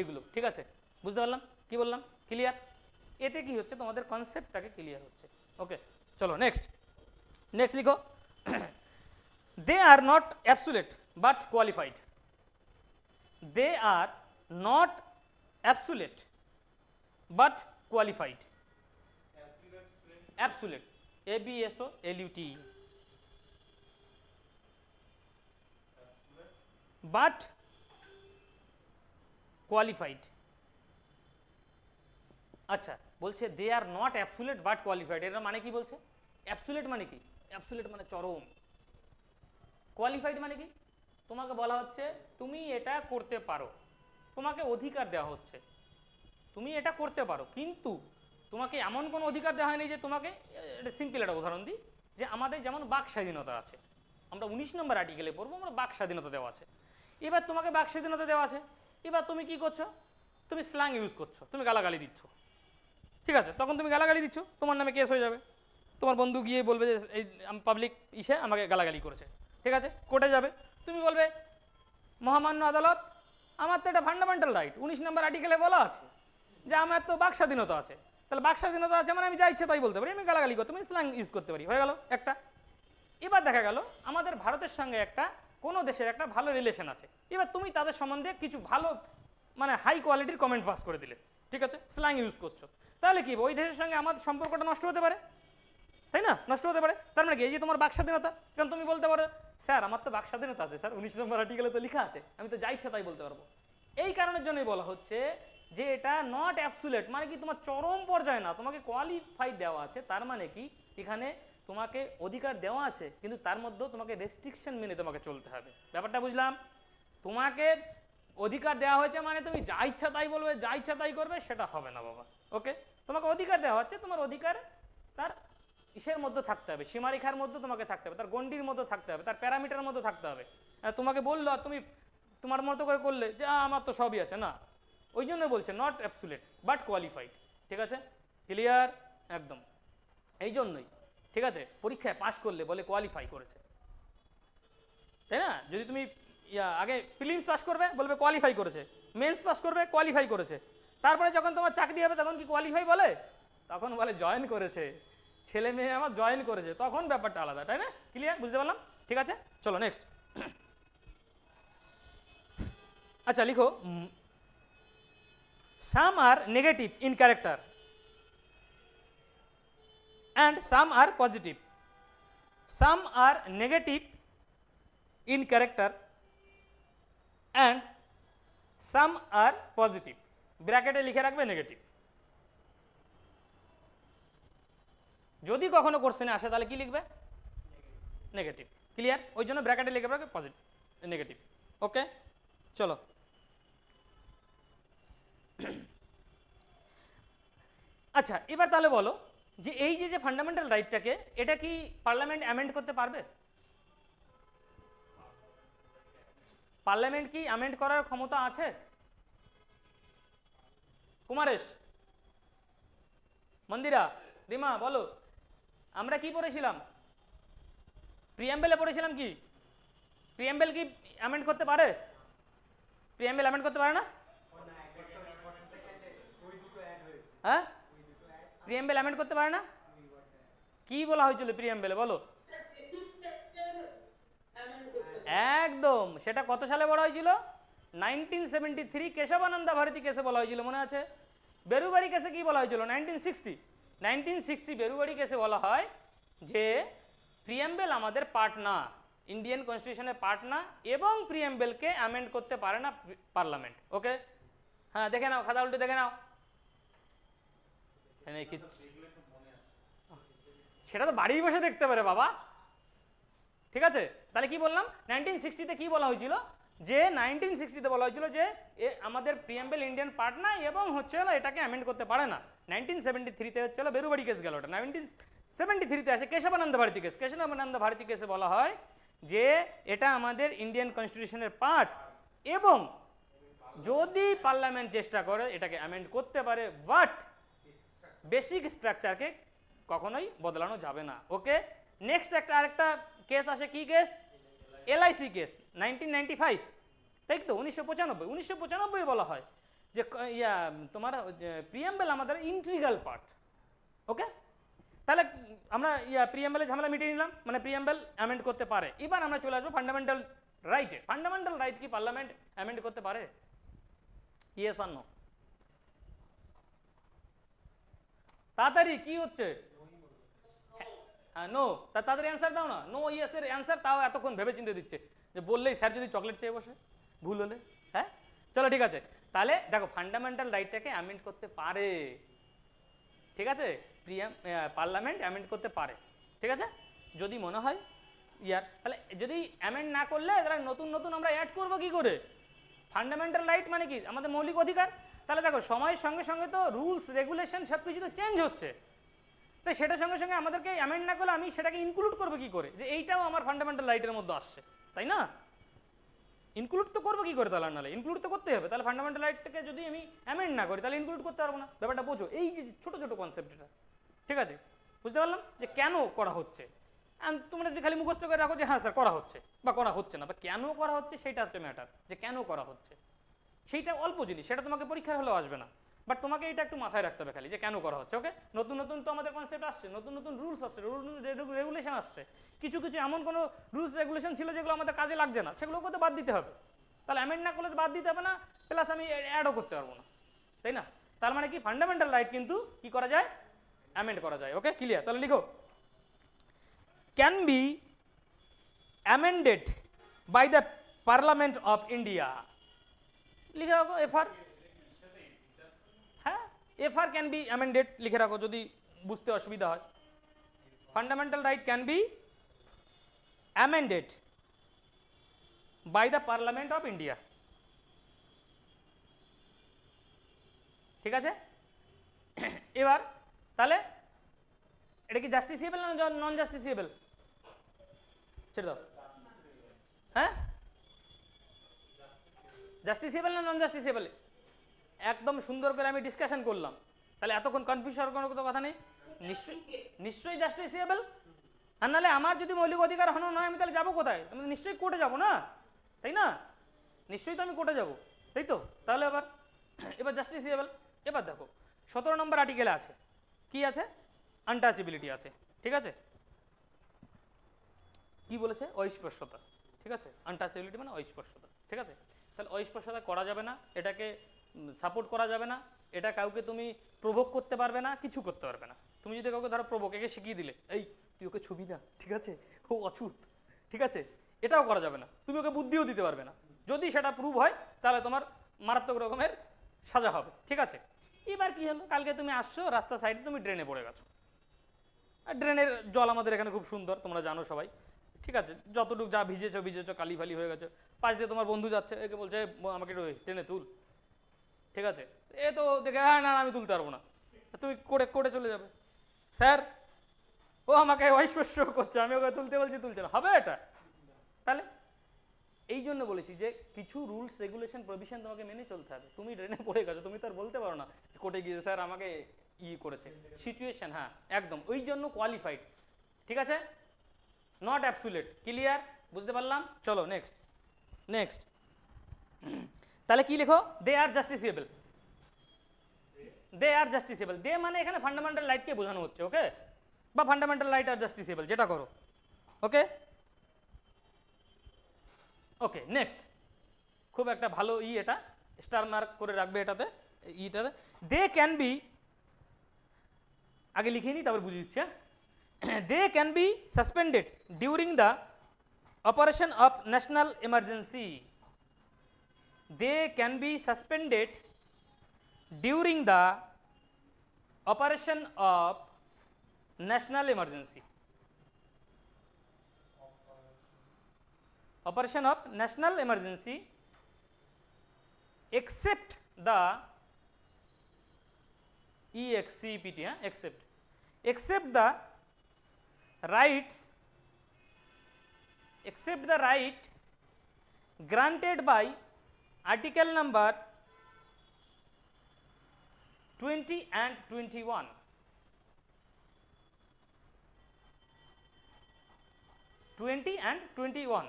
এগুলো, ঠিক আছে, বুঝতে পারলাম কি বললাম? ক্লিয়ার? এতে কি হচ্ছে তোমাদের কনসেপ্টটাকে ক্লিয়ার হচ্ছে, ওকে। চলো নেক্সট লিখো। They are not absolute but qualified. They are not absolute but qualified. Absolute, ABSOLUTE, but qualified. আচ্ছা, বলছে they are not absolute but qualified, এর মানে কি বলছে? অ্যাবসুলেট মানে কি? অ্যাবসুলেট মানে চরম। কোয়ালিফাইড মানে কি? তোমাকে বলা হচ্ছে তুমি এটা করতে পারো, তোমাকে অধিকার দেওয়া হচ্ছে, তুমি এটা করতে পারো, কিন্তু তোমাকে এমন কোনো অধিকার দেওয়া হয়নি যে তোমাকে, এটা সিম্পল একটা উদাহরণ দিই, যে আমাদের যেমন বাক স্বাধীনতা আছে, আমরা 19 নম্বর আর্টিকেলে পড়বো, আমরা বাক স্বাধীনতা দেওয়া আছে। এবার তোমাকে বাক স্বাধীনতা দেওয়া আছে, এবার তুমি কি করছো? তুমি স্ল্যাং ইউজ করছো, তুমি গালাগালি দিচ্ছ, ঠিক আছে, তখন তুমি গালাগালি দিচ্ছ, তোমার নামে কেস হয়ে যাবে, তোমার বন্ধু গিয়ে বলবে যে এই পাবলিক ইসে আমাকে গালাগালি করেছে, ঠিক আছে, কোর্টে যাবে, তুমি বলবে মহামান্য আদালত আমার তো এটা ফান্ডামেন্টাল রাইট, 19 নম্বর আর্টিকেলে বলা আছে যে আমার তো বাক স্বাধীনতা আছে, তাহলে বাক স্বাধীনতা আছে মানে আমি যা ইচ্ছে তাই বলতে পারি, আমি গালাগালি করতে পারি, স্ল্যাং ইউজ করতে পারি, হয়ে গেল একটা। এবার দেখা গেল আমাদের ভারতের সঙ্গে একটা কোনো দেশের একটা ভালো রিলেশন আছে, এবার তুমি তাদের সম্বন্ধে কিছু ভালো মানে হাই কোয়ালিটির কমেন্ট পাস করে দিলে, ঠিক আছে, স্ল্যাং ইউজ করছো, তাহলে কি ওই দেশের সঙ্গে আমাদের সম্পর্কটা নষ্ট হতে পারে, তাই না, নষ্ট হতে পারে। তার মানে কি এই যে তোমার বাক স্বাধীনতা, কারণ তুমি বলতে পারো স্যার আমার তো বাক স্বাধীনতা আছে স্যার, 19 নম্বর আর্টিকেলে তো লেখা আছে, আমি তো যা ইচ্ছা তাই বলতে পারবো। এই কারণের জন্যই বলা হচ্ছে যে এটা নট অ্যাবসুলেট, মানে কি তোমার চরম পর্যায়ে না, তোমাকে কোয়ালিফাই দেওয়া আছে, তার মানে কি এখানে তোমাকে অধিকার দেওয়া আছে কিন্তু তার মধ্যেও তোমাকে রেস্ট্রিকশন মেনে তোমাকে চলতে হবে, ব্যাপারটা বুঝলাম। তোমাকে অধিকার দেওয়া হয়েছে মানে তুমি যা ইচ্ছা তাই বলবে, যা ইচ্ছা তাই করবে, সেটা হবে না বাবা, ওকে। তোমাকে অধিকার দেওয়া হচ্ছে, তোমার অধিকার তার ইসের মধ্যে থাকতে হবে, সীমারেখার মধ্যে তোমাকে থাকতে হবে, তার গণ্ডির মধ্যে থাকতে হবে, তার প্যারামিটার মধ্যে থাকতে হবে। তোমাকে বললো আর তুমি তোমার মতো করে করলে যে আমার তো সবই আছে, না, ওই জন্য বলছে নট অ্যাবসুলেট বাট কোয়ালিফাইড, ঠিক আছে, ক্লিয়ার একদম। এই জন্যই ঠিক আছে পরীক্ষায় পাশ করলে বলে কোয়ালিফাই করেছে, তাই না। যদি তুমি আগে প্রিলিমস পাস করবে বলবে কোয়ালিফাই করেছে, মেন্স পাস করবে কোয়ালিফাই করেছে, তারপরে যখন তোমার চাকরি হবে তখন কি কোয়ালিফাই বলে, তখন বলে জয়েন করেছে, ছেলে মেয়ে আমার জয়েন করেছে, তখন ব্যাপারটা আলাদা, তাই না, ক্লিয়ার, বুঝতে পারলাম, ঠিক আছে, চলো নেক্সট। আচ্ছা লিখো, some are negative in character and some are positive, some are negative in character and some are positive, ব্র্যাকেটে লিখে রাখবে নেগেটিভ, যদি কখনো কোশ্চেনে আসে তাহলে কি লিখবে নেগেটিভ, ক্লিয়ার, ওই জন্য ব্র্যাকেটে লিখে রাখবে পজিটিভ নেগেটিভ, ওকে। চলো আচ্ছা এবার তাহলে বলো যে এই যে ফান্ডামেন্টাল রাইটটাকে এটা কি পার্লামেন্ট অ্যামেন্ড করতে পারবে, পার্লামেন্ট কি অ্যামেন্ড করার ক্ষমতা আছে? কুমারেশ, মন্দিরা, রিমা বলো, আমরা কি পড়েছিলাম, প্রিএমবেলে পড়েছিলাম, কি প্রিএমবেল কি অ্যামেন্ড করতে পারে, প্রিএমবেল অ্যামেন্ড করতে পারে না, হ্যাঁ প্রিএমবেল অ্যামেন্ড করতে পারে না, কি বলা হয়েছিল প্রিএমবেলে বলো, একদম, সেটা কত সালে বলা হয়েছিল, 1973 কেশবানন্দ ভারতী কেসে বলা হয়েছিল, মনে আছে। বেরুবাড়ি কেসে কি বলা হয়েছিল, 1960 বেরুবাড়ি কেসে বলা হয় যে প্রিএমবেল আমাদের পার্ট না, ইন্ডিয়ান কনস্টিটিউশনের পার্ট না, এবং প্রিএমবেলকে অ্যামেন্ড করতে পারে না পার্লামেন্ট, ওকে। হ্যাঁ দেখে নাও, খাতা উল্টে দেখে নাও, সেটা তো বাড়ি বসে দেখতে পারে বাবা, ঠিক আছে। তাহলে কি বললাম, 1960-তে কি বলা হয়েছিল, যে 1960-তে বলা হয়েছিল যে আমাদের প্রিএমবেল ইন্ডিয়ান পার্ট না এবং হচ্ছে এটাকে অ্যামেন্ড করতে পারে না। 1973-তে হচ্ছে বেরুবাড়ি কেস গেল, ওটা 1973-তে আসে কেশবানন্দ ভারতী কেস, কেশবানন্দ ভারতী কেসে বলা হয় যে এটা আমাদের ইন্ডিয়ান কনস্টিটিউশনের পার্ট এবং যদি পার্লামেন্ট চেষ্টা করে এটাকে অ্যামেন্ড করতে পারে, বাট বেসিক স্ট্রাকচারকে কখনোই বদলানো যাবে না, ওকে। নেক্সট আরেকটা কেস আসে, কি কেস, এলআইসি কেস, 1995, তাই তো, 1995 বলা হয় যে তোমার প্রিএমবেল আমাদের ইন্টিগ্রাল পার্ট, ওকে। তাহলে আমরা প্রিএমবেলের ঝামেলা মিটিয়ে নিলাম, মানে প্রিএমবেল অ্যামেন্ড করতে পারে। এবার আমরা চলে আসবো ফান্ডামেন্টাল রাইটে, ফান্ডামেন্টাল রাইট কি পার্লামেন্ট অ্যামেন্ড করতে পারে, ইয়েস আর নো, তাড়াতাড়ি কি হচ্ছে, নো, তাড়াতাড়ি অ্যান্সার দাও না, নো ইয়েস এর অ্যান্সার, তাও এতক্ষণ ভেবে চিন্তে দিচ্ছে, যে বললেই স্যার যদি চকলেট চেয়ে বসে ভুল হলে, হ্যাঁ চলো ঠিক আছে। তাহলে দেখো ফান্ডামেন্টাল রাইটটাকে অ্যামেন্ড করতে পারে, ঠিক আছে, পার্লামেন্ট অ্যামেন্ড করতে পারে, ঠিক আছে, যদি মনে হয় তাহলে যদি অ্যামেন্ড না করলে তাহলে নতুন নতুন আমরা অ্যাড করবো কি করে, ফান্ডামেন্টাল রাইট মানে কি আমাদের মৌলিক অধিকার, তাহলে দেখো সময়ের সঙ্গে সঙ্গে তো রুলস রেগুলেশন সব কিছু তো চেঞ্জ হচ্ছে, তো সেটার সঙ্গে সঙ্গে আমাদেরকে অ্যামেন্ড না করলে আমি সেটাকে ইনক্লুড করবো কি করে, যে এইটাও আমার ফান্ডামেন্টাল রাইটের মধ্যে আসছে, তাই না, ইনক্লুড তো করবো কি করে, তাহলে নাহলে ইনক্লুড তো করতে হবে, তাহলে ফান্ডামেন্টাল রাইটটাকে যদি আমি অ্যামেন্ড না করি তাহলে ইনক্লুড করতে পারবো না, ব্যাপারটা বোঝো, এই যে ছোটো ছোটো কনসেপ্ট এটা, ঠিক আছে, বুঝতে পারলাম যে কেন করা হচ্ছে। তোমরা যদি খালি মুখস্থ করে রাখো যে হ্যাঁ স্যার করা হচ্ছে বা করা হচ্ছে না, বা কেন করা হচ্ছে সেটা হচ্ছে ম্যাটার, যে কেন করা হচ্ছে সেইটা অল্প জিনিস, সেটা তোমাকে পরীক্ষার হলেও আসবে না, বাট তোমাকে এটা একটু মাথায় রাখতে হবে খালি যে কেন করা হচ্ছে। ওকে, নতুন নতুন তো আমাদের কনসেপ্ট আসছে, নতুন নতুন রুলস আসছে, রেগুলেশন আসছে, কিছু কিছু এমন কোনো রুলস রেগুলেশন ছিল যেগুলো আমাদের কাজে লাগছে না, সেগুলোকে তো বাদ দিতে হবে। তাহলে অ্যামেন্ড না করলে বাদ দিতে হবে না, প্লাস আমি অ্যাডও করতে পারবো না, তাই না? তার মানে কি ফান্ডামেন্টাল রাইট কিন্তু কি করা যায়, অ্যামেন্ড করা যায়। Okay, clear? তাহলে লিখো can be amended by the parliament of India. লিখে রাখো এফআর, হ্যাঁ এফআর ক্যান বি অ্যামেন্ডেড লিখে রাখো যদি বুঝতে অসুবিধা হয়। Fundamental right can be amended by the parliament of India. ঠিক আছে, এবার তাহলে এটা কি জাস্টিসিয়েবল না নন জাস্টিসিয়েবল? ছেড়ে দাও। হ্যাঁ, জাস্টিসিয়েবল না নন জাস্টিসিয়েবল? একদম সুন্দর করে আমি ডিসকাশন করলাম, তাহলে এতক্ষণ কনফিউজ হওয়ার কোনো কথা নেই। নিশ্চয়ই নিশ্চয়ই জাস্টিসিয়েবল, আর নাহলে আমার যদি মৌলিক অধিকার হনো নয় আমি তাহলে যাবো কোথায়? আমি নিশ্চয়ই কোর্টে যাবো না, তাই না? নিশ্চয়ই তো আমি কোর্টে যাবো, তাই তো? তাহলে এবার জাস্টিসিয়েবল। এবার দেখো 17 নম্বর আর্টিকেলে আছে কি আছে, আনটাচেবিলিটি আছে। ঠিক আছে, কি বলেছে? অস্পর্শতা। ঠিক আছে, আনটাচেবিলিটি মানে অস্পর্শতা। ঠিক আছে, তাহলে অস্পর্শতা করা যাবে না, এটাকে সাপোর্ট করা যাবে না, এটা কাউকে তুমি প্রভোগ করতে পারবে না, কিছু করতে পারবে না। তুমি যদি কাউকে ধরো প্রভোগ, একে শিখিয়ে দিলে এই তুই ওকে ছবি না, ঠিক আছে খুব অছুত, ঠিক আছে, এটাও করা যাবে না। তুমি ওকে বুদ্ধিও দিতে পারবে না, যদি সেটা প্রুভ হয় তাহলে তোমার মারাত্মক রকমের সাজা হবে। ঠিক আছে, এবার কি হলো, কালকে তুমি আসছো রাস্তার সাইডে তুমি ড্রেনে পড়ে গেছো, আর ড্রেনের জল আমাদের এখানে খুব সুন্দর তোমরা জানো সবাই, ঠিক আছে, যতটুকু যা ভিজেছো ভিজেছো কালি ফালি হয়ে গেছে, পাশ দিয়ে তোমার বন্ধু যাচ্ছে, একে বলছে আমাকে একটু টেনে তুল, ঠিক আছে, এ তো দেখে হ্যাঁ না আমি তুলতে পারবো না, তুমি কোর্টে কোর্টে চলে যাবে, স্যার ও আমাকে অস্পর্শ করছে, আমি ওকে তুলতে বলছি তুলছে না, হবে এটা? তাহলে এই জন্য বলেছি যে কিছু রুলস রেগুলেশন প্রভিশন তোমাকে মেনে চলতে হবে। তুমি ড্রেনে পড়ে গেছো, তুমি তো আর বলতে পারো না কোর্টে গিয়ে স্যার আমাকে করেছে, সিচুয়েশন, হ্যাঁ একদম ওই জন্য কোয়ালিফাইড। ঠিক আছে, নট অ্যাবসুলেট। ক্লিয়ার? বুঝতে পারলাম? চলো নেক্সট। নেক্সট তাহলে কি লিখো, দে আর জাস্টিসিয়েবল। দে আর জাস্টিসিয়েবল, দে মানে এখানে ফান্ডামেন্টাল রাইটকে বোঝানো হচ্ছে। ওকে, বা ফান্ডামেন্টাল রাইট আর জাস্টিসিয়েবল যেটা করো। ওকে ওকে, নেক্সট খুব একটা ভালো এটা স্টার মার্ক করে রাখবে এটাতে, ইটাতে। দে ক্যান বি, আগে লিখে নিই তারপর বুঝিয়ে দিচ্ছি। They can be suspended during the operation of national emergency. They can be suspended during the operation of national emergency. Operation of national emergency except the EXCPT, except the rights, except the right granted by article number 20 and 21. 20 and 21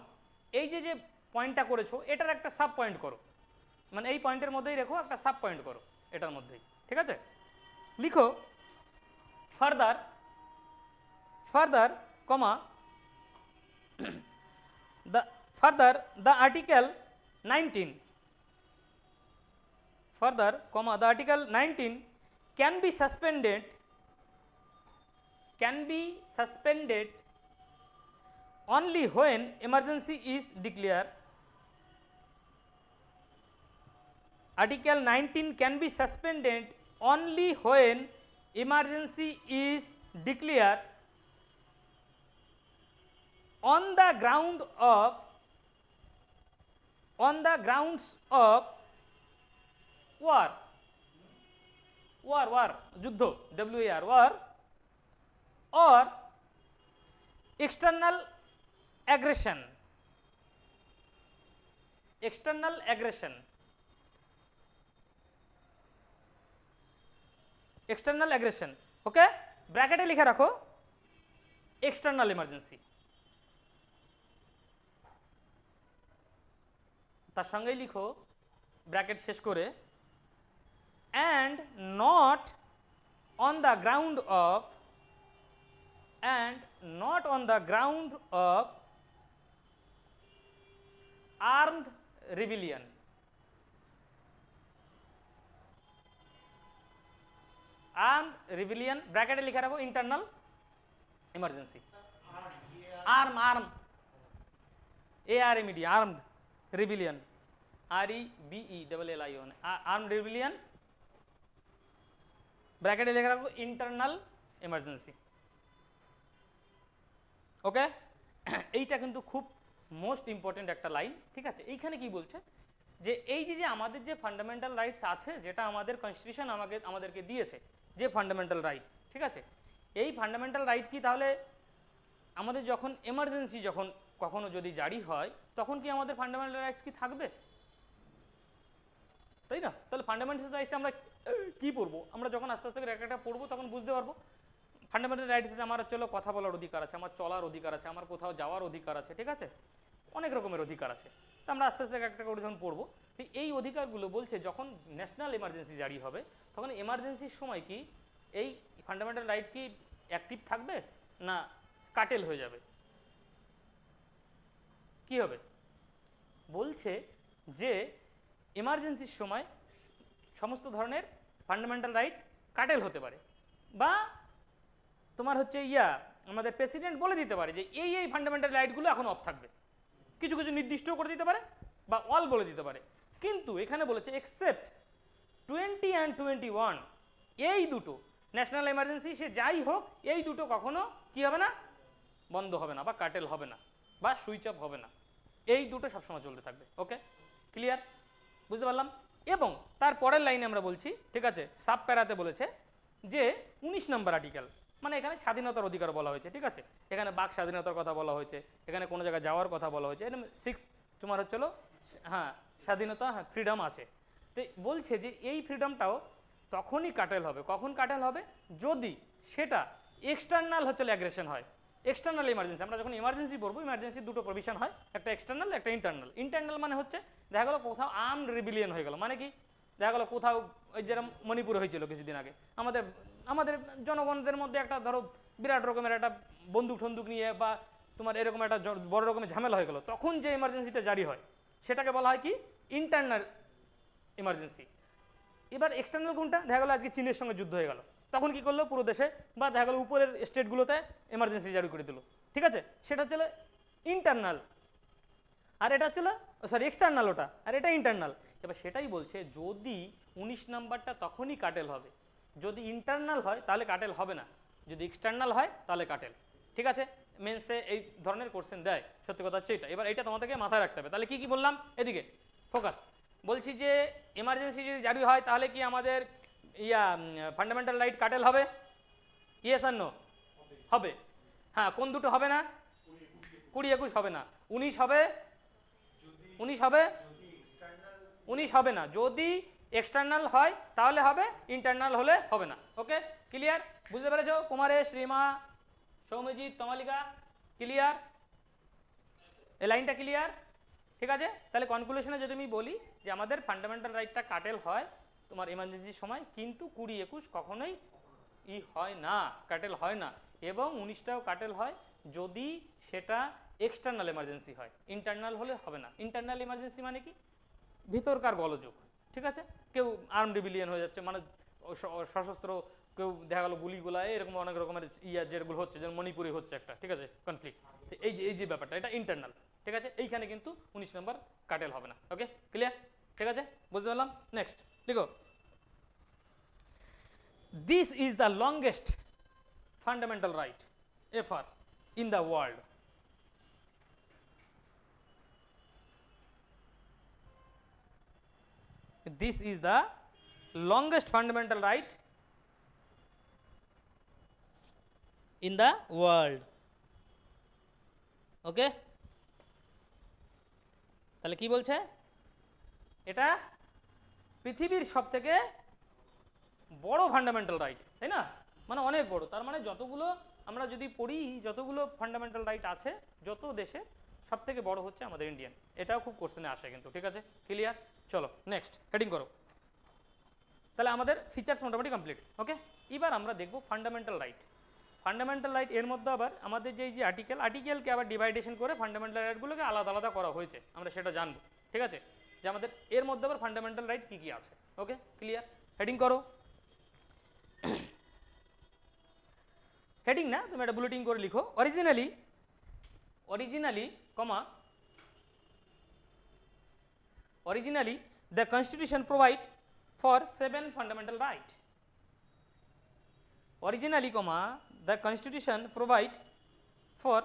এই যে পয়েন্টটা করেছো এটার একটা sub point করো, মানে এই পয়েন্টের মধ্যেই রেখো, একটা সাব পয়েন্ট করো এটার মধ্যেই। ঠিক আছে, লিখো further, further comma the further the article 19, further comma the article 19 can be suspended, can be suspended only when emergency is declared. Article 19 can be suspended only when emergency is declared on the ground of, on the grounds of war, war, war, যুদ্ধ, WAR, war, or external aggression, external aggression, external aggression. ওকে, ব্র্যাকেটে লিখে রাখো external emergency, তার সঙ্গেই লিখো bracket শেষ করে, and not on the ground of armed rebellion. Armed rebellion ব্র্যাকেটে লিখে রাখো internal emergency. Arm ARMED armed rebellion, REBELLION armed rebellion ব্র্যাকেটে লিখে রাখবো ইন্টারনাল এমার্জেন্সি। ওকে, এইটা কিন্তু খুব মোস্ট ইম্পর্টেন্ট একটা লাইন, ঠিক আছে। এইখানে কি বলছে যে এই যে আমাদের যে ফান্ডামেন্টাল রাইটস আছে, যেটা আমাদের কনস্টিটিউশন আমাদেরকে দিয়েছে, যে ফান্ডামেন্টাল রাইট, ঠিক আছে, এই ফান্ডামেন্টাল রাইট কি তাহলে আমাদের যখন এমার্জেন্সি যখন কখনো যদি জারি হয় তখন কি আমাদের ফান্ডামেন্টাল রাইটস কি থাকবে? তাই না? তাহলে ফান্ডামেন্টাল রাইটস আমরা কি পড়বো? আমরা যখন আস্তে আস্তে একটা পড়বো তখন বুঝতে পারবো ফান্ডামেন্টাল রাইটস আমার চলো কথা বলার অধিকার আছে, আমার চলার অধিকার আছে, আমার কোথাও যাওয়ার অধিকার আছে, ঠিক আছে, অনেক রকমের অধিকার আছে। তো আমরা আস্তে আস্তে একটা করে যখন পড়বো, এই অধিকারগুলো বলছে যখন ন্যাশনাল এমার্জেন্সি জারি হবে তখন এমার্জেন্সির সময় কি এই ফান্ডামেন্টাল রাইট কি অ্যাক্টিভ থাকবে না কাটেল হয়ে যাবে? কি হবে? বলছে যে এমার্জেন্সির সময় সমস্ত ধরনের ফান্ডামেন্টাল রাইট কাটেল হতে পারে, বা তোমার হচ্ছে আমাদের প্রেসিডেন্ট বলে দিতে পারে যে এই ফান্ডামেন্টাল রাইটগুলো এখন অফ থাকবে, কিছু কিছু নির্দিষ্টও করে দিতে পারে বা অল বলে দিতে পারে। কিন্তু এখানে বলেছে এক্সেপ্ট 20 and 21, এই দুটো ন্যাশনাল এমার্জেন্সি সে যাই হোক, এই দুটো কখনো কি হবে না, বন্ধ হবে না বা কাটেল হবে না বা সুইচ অফ হবে না, এই দুটো সবসময় চলতে থাকবে। ওকে, ক্লিয়ার? বুঝতে পারলাম। এবং তার পরের লাইনে আমরা বলছি, ঠিক আছে, সাব প্যারাতে বলেছে যে 19 নম্বর আর্টিকেল, মানে এখানে স্বাধীনতার অধিকার বলা হয়েছে, ঠিক আছে, এখানে বাক স্বাধীনতার কথা বলা হয়েছে, এখানে কোনো জায়গায় যাওয়ার কথা বলা হয়েছে, এরকম 6 তোমার হচ্ছিল হ্যাঁ স্বাধীনতা, হ্যাঁ ফ্রিডম আছে। তো বলছে যে এই ফ্রিডমটাও তখনই কাটেল হবে, কখন কাটেল হবে? যদি সেটা এক্সটার্নাল হচ্ছে অ্যাগ্রেশন হয়, এক্সটার্নাল এমার্জেন্সি। আমরা যখন এমার্জেন্সি পড়বো, এমার্জেন্সি দুটো প্রভিশন হয়, একটা এক্সটার্নাল একটা ইন্টারনাল। ইন্টারনাল মানে হচ্ছে দেখা গেলো কোথাও আর্মড রিবিলিয়ন হয়ে গেল, মানে কি দেখা গেলো কোথাও ওই যেরকম মণিপুরে হয়েছিল কিছুদিন আগে, আমাদের জনগণদের মধ্যে একটা ধরো বিরাট রকমের একটা বন্দুক ঠন্দুক নিয়ে বা তোমার এরকম একটা বড় রকমের ঝামেলা হয়ে গেল, তখন যে এমার্জেন্সিটা জারি হয় সেটাকে বলা হয় কি ইন্টারনাল এমার্জেন্সি। এবার এক্সটার্নাল কোনটা? দেখা গেলো আজকে চীনের সঙ্গে যুদ্ধ হয়ে গেল, তখন কি করলো পুরো দেশে বা দেখা গেলো উপরের স্টেটগুলোতে এমার্জেন্সি জারি করে দিল, ঠিক আছে, সেটা হচ্ছে ইন্টারনাল, আর এটা হচ্ছে এক্সটার্নাল ওটা, আর এটা ইন্টারনাল। এবার সেটাই বলছে যদি 19 নাম্বারটা তখনই কাটেল হবে, যদি ইন্টারনাল হয় তাহলে কাটেল হবে না, যদি এক্সটার্নাল হয় তাহলে কাটেল, ঠিক আছে। মেন্সে এই ধরনের কোশ্চেন দেয়, সত্যি কথা হচ্ছে এটা। এবার এটা তোমাদেরকে মাথায় রাখতে হবে। তাহলে কি কি বললাম? এদিকে ফোকাস। বলছি যে এমার্জেন্সি যদি জারি হয় তাহলে কি আমাদের ফান্ডামেন্টাল রাইট কাটেল হবে? ইয়েস আর নো? হবে। হ্যাঁ, কোন দুটো হবে না? 20, 21 হবে না, 19 হবে, 19 হবে, 19 হবে না। যদি এক্সটার্নাল হয় তাহলে হবে, ইন্টারনাল হলে হবে না। ওকে, ক্লিয়ার? বুঝতে পেরেছো? কুমারেশ, রিমা, সৌম্যজিৎ, তমালিকা, ক্লিয়ার? এই লাইনটা ক্লিয়ার? ঠিক আছে। তাহলে কনক্লুশনে যদি আমি বলি যে আমাদের ফান্ডামেন্টাল রাইটটা কাটেল হয় তোমার এমার্জেন্সির সময়, কিন্তু 20, 21 কখনোই হয় না, কাটেল হয় না। এবং 19টাও কাটেল হয় যদি সেটা এক্সটার্নাল এমার্জেন্সি হয়, ইন্টারনাল হলে হবে না। ইন্টারনাল এমার্জেন্সি মানে কি? ভিতরকার গোলযোগ, ঠিক আছে, কেউ আর্ম রিবিলিয়ন হয়ে যাচ্ছে, মানে সশস্ত্র কেউ দেখা গেলো গুলিগুলায় এরকম অনেক রকমের যেগুলো হচ্ছে, যেমন মণিপুরে হচ্ছে একটা, ঠিক আছে, কনফ্লিক্ট, এই যে ব্যাপারটা, এটা ইন্টারনাল, ঠিক আছে। এইখানে কিন্তু 19 নম্বর কাটেল হবে না। ওকে, ক্লিয়ার? ঠিক আছে, বুঝতে পারলাম। নেক্সট লিখো, this is the longest fundamental right ever in the world. This is the longest fundamental right in the world. Okay, তাহলে কি বলছে? এটা পৃথিবীর সবথেকে বড় ফান্ডামেন্টাল রাইট, তাই না? মানে অনেক বড়, তার মানে যতগুলো আমরা যদি পড়ি যতগুলো ফান্ডামেন্টাল রাইট আছে যত দেশে সব থেকে বড় হচ্ছে আমাদের ইন্ডিয়ান, এটাও খুব কোশ্চেনে আসে কিন্তু, ঠিক আছে, ক্লিয়ার। চলো নেক্সট হেডিং করো। তাহলে আমাদের ফিচার্স মোটামুটি কমপ্লিট, ওকে। এবার আমরা দেখব ফান্ডামেন্টাল রাইট। ফান্ডামেন্টাল রাইট এর মধ্যে আবার আমাদের যে আর্টিকেলকে আবার ডিভাইডেশন করে ফান্ডামেন্টাল রাইটগুলোকে আলাদা আলাদা করা হয়েছে, আমরা সেটা জানবো, ঠিক আছে, যে আমাদের এর মধ্যে আবার ফান্ডামেন্টাল রাইট কী কী আছে, ওকে ক্লিয়ার। হেডিং করো। হেডিং না, তুমি একটা বুলেটিন করে লিখো। Originally the constitution provide for 7 fundamental right. Originally, the constitution provide for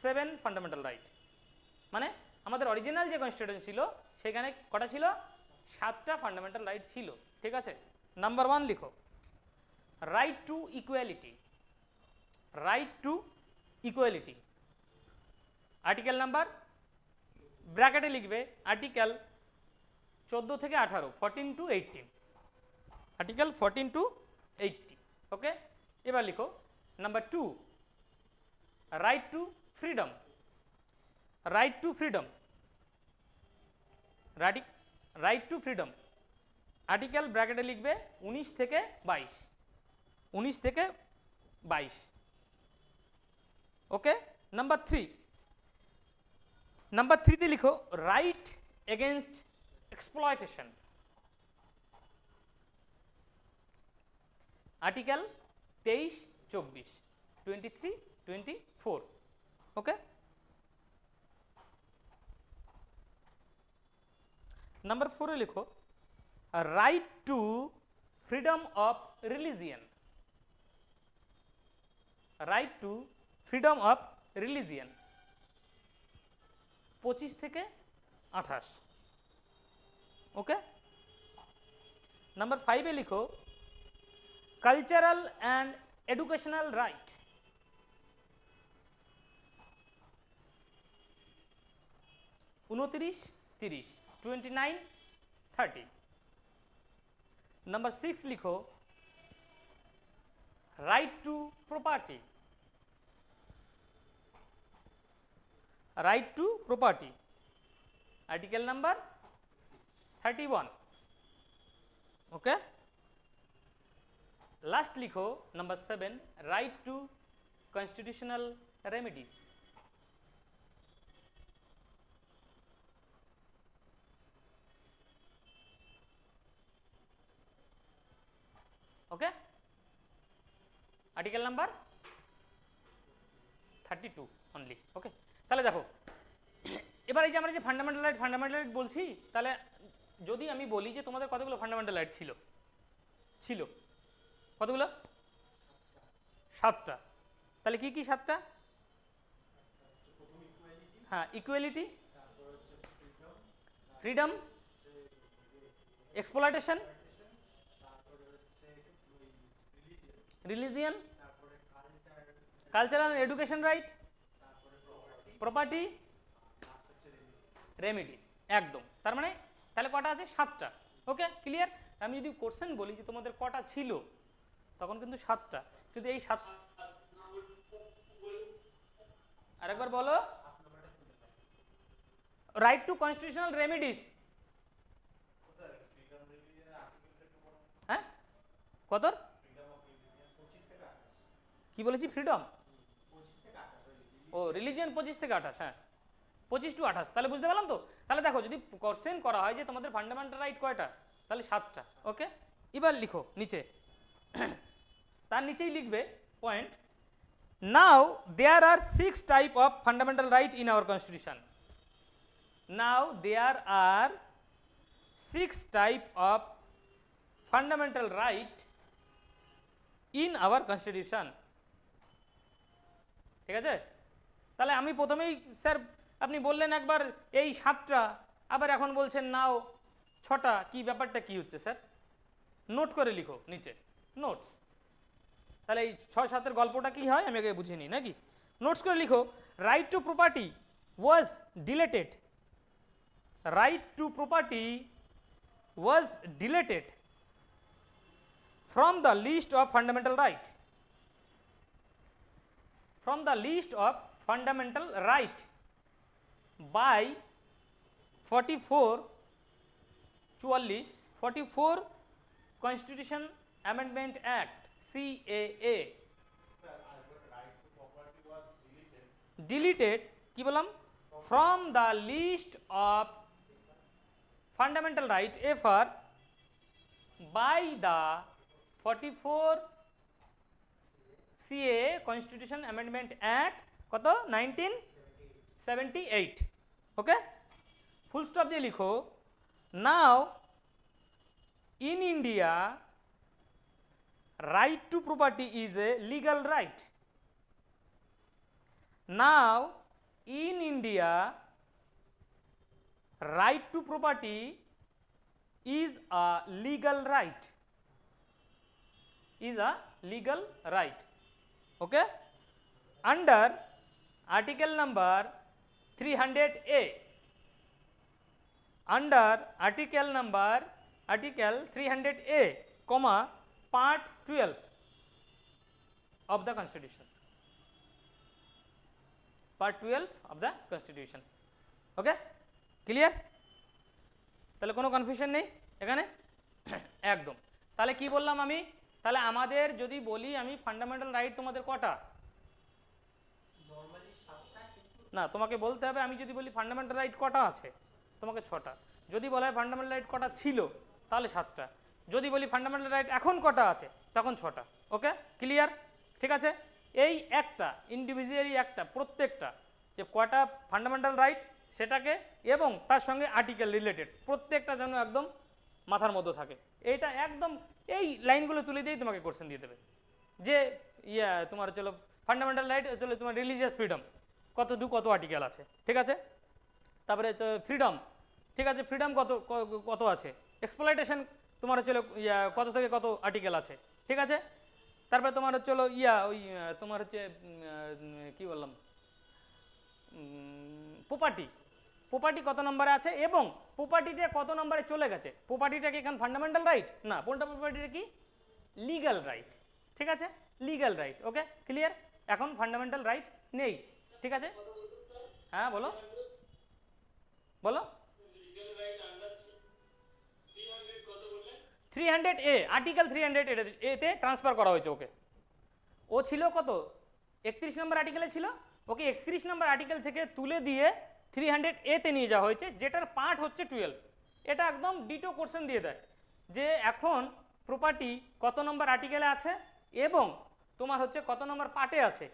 7 fundamental right. মানে আমাদের অরিজিনাল যে কনস্টিটিউশন ছিল সেখানে কটা ছিল? 7টা ফান্ডামেন্টাল রাইট ছিল, ঠিক আছে। নাম্বার 1 লিখো, right to equality. Right to equality article number ব্র্যাকেটে লিখবে আর্টিকেল 14 থেকে 18, 14 to 18, আর্টিকেল 14 to 80, ওকে। এবার লিখো number 2, right to freedom. Right to freedom, right to freedom article ব্র্যাকেটে লিখবে 19 থেকে 22, 19 থেকে 22, ওকে। নাম্বার 3 তে লিখো রাইট এগেনস্ট exploitation, আর্টিকেল 23, 24, 23, 24, ওকে। নাম্বার 4 এ লিখো right to freedom of religion. Right to freedom of religion 25 থেকে 28, ওকে। নাম্বার 5 এ লিখো কালচারাল অ্যান্ড এডুকেশনাল রাইট। উনত্রিশ, 30, 29, 30। নাম্বার 6 লিখো right to property. Right to property article number 31, okay. Last লিখো number 7, right to constitutional remedies. Okay, article number 32 only, okay. তাহলে দেখো এবার এই যে আমরা যে ফান্ডামেন্টাল রাইট বলছি, তাহলে যদি আমি বলি যে তোমাদের কতগুলো ফান্ডামেন্টাল রাইট ছিল কতগুলো? 7টা। তাহলে কি কি 7টা? হ্যাঁ, equality, freedom, exploitation, religion, cultural education right, property, remedies, একদম। তার মানে তাহলে কটা আছে? 7টা, ওকে ক্লিয়ার। আমি যদি কোশ্চেন বলি যে তোমাদের কটা ছিল, তখন কিন্তু 7টা, কিন্তু এই 7, আরেকবার বলো। রাইট টু কনস্টিটিউশনাল রেমিডিস, হ্যাঁ কত? কি বলেছি? ফ্রিডম, ও রিলিজিয়ন 25 থেকে 28, হ্যাঁ 25 to 28। তাহলে বুঝতে পারলাম তো। তাহলে দেখো যদি কোশ্চেন করা হয় যে তোমাদের ফান্ডামেন্টাল রাইট কয়টা, তাহলে 7টা, ওকে। এবার লিখো নিচে, তার নিচেই লিখবে point, now there are 6 type of fundamental right in our constitution. Now there are 6 type of fundamental right in our constitution, ঠিক আছে। তাহলে আমি প্রথমেই স্যার আপনি বললেন একবার এই 7টা, আবার এখন বলছেন নাও 6টা, কি ব্যাপারটা কি হচ্ছে স্যার? নোট করে লিখো নিচে, নোটস। তাহলে এই 6-7-এর গল্পটা কি হয় আমি আগে বুঝিয়ে নিই নাকি। নোটস করে লিখো, right to property was deleted. Right to property was deleted from the list of fundamental right. from the list of fundamental right by 44 Constitution Amendment Act CAA deleted কি বললাম from the list of fundamental right FR by the 44 CAA Constitution Amendment Act কত 1978 ওকে full stop দিয়ে লিখো নাও in India right to property is a legal right. Now in India right to property is a legal right, is a legal right. Okay, under article number 300A, under article 300A comma part 12 of the constitution, part 12 of the constitution. Okay, clear? তাহলে কোনো confusion নেই এখানে একদম। তাহলে কি বললাম আমি, তাহলে আমাদের যদি বলি আমি ফান্ডামেন্টাল রাইট তোমাদের কটা, না তোমাকে বলতে হবে, আমি যদি বলি ফান্ডামেন্টাল রাইট কটা আছে তোমাকে 6টা, যদি বলা হয় ফান্ডামেন্টাল রাইট কটা ছিল তাহলে 7টা, যদি বলি ফান্ডামেন্টাল রাইট এখন কটা আছে তখন 6টা। Okay clear? ঠিক আছে, এই একটা ইন্ডিভিজুয়ালি একটা প্রত্যেকটা যে কটা ফান্ডামেন্টাল রাইট সেটাকে এবং তার সঙ্গে আর্টিকেল রিলেটেড প্রত্যেকটা যেন একদম মাথার মধ্যে থাকে। এইটা একদম এই লাইনগুলো তুলে দিয়েই তোমাকে কোশ্চেন দিয়ে দেবে যে তোমার চলো ফান্ডামেন্টাল রাইট চলো তোমার রিলিজিয়াস ফ্রিডম কত আর্টিকেল আছে, ঠিক আছে, তারপরে ফ্রিডম, ঠিক আছে, ফ্রিডম কত আছে, এক্সপ্লয়টেশন তোমার হচ্ছে কত থেকে কত আর্টিকেল আছে, ঠিক আছে, তারপরে তোমার হচ্ছে তোমার হচ্ছে কি বললাম প্রপার্টি কত নম্বরে আছে এবং প্রপার্টিটা কত নম্বরে চলে গেছে, প্রপার্টিটা কি এখন ফান্ডামেন্টাল রাইট না, কোনটা প্রপার্টিটা কি লিগ্যাল রাইট, ঠিক আছে, লিগ্যাল রাইট। Okay clear? এখন ফান্ডামেন্টাল রাইট নেই, ঠিক আছে, হ্যাঁ বলো 300A আর্টিকেল 300 এতে ট্রান্সফার করা হয়েছে ওকে। ও ছিল কত 31 নম্বর আর্টিকেলে ছিল, ওকে 31 নম্বর আর্টিকেল থেকে তুলে দিয়ে 300A তে নিয়ে যাওয়া হয়েছে, যেটার পার্ট হচ্ছে 12। এটা একদম ডিটো কোশ্চেন দিয়ে দেয় যে এখন প্রপার্টি কত নম্বর আর্টিকেলে আছে এবং তোমার হচ্ছে কত নম্বর পার্টে আছে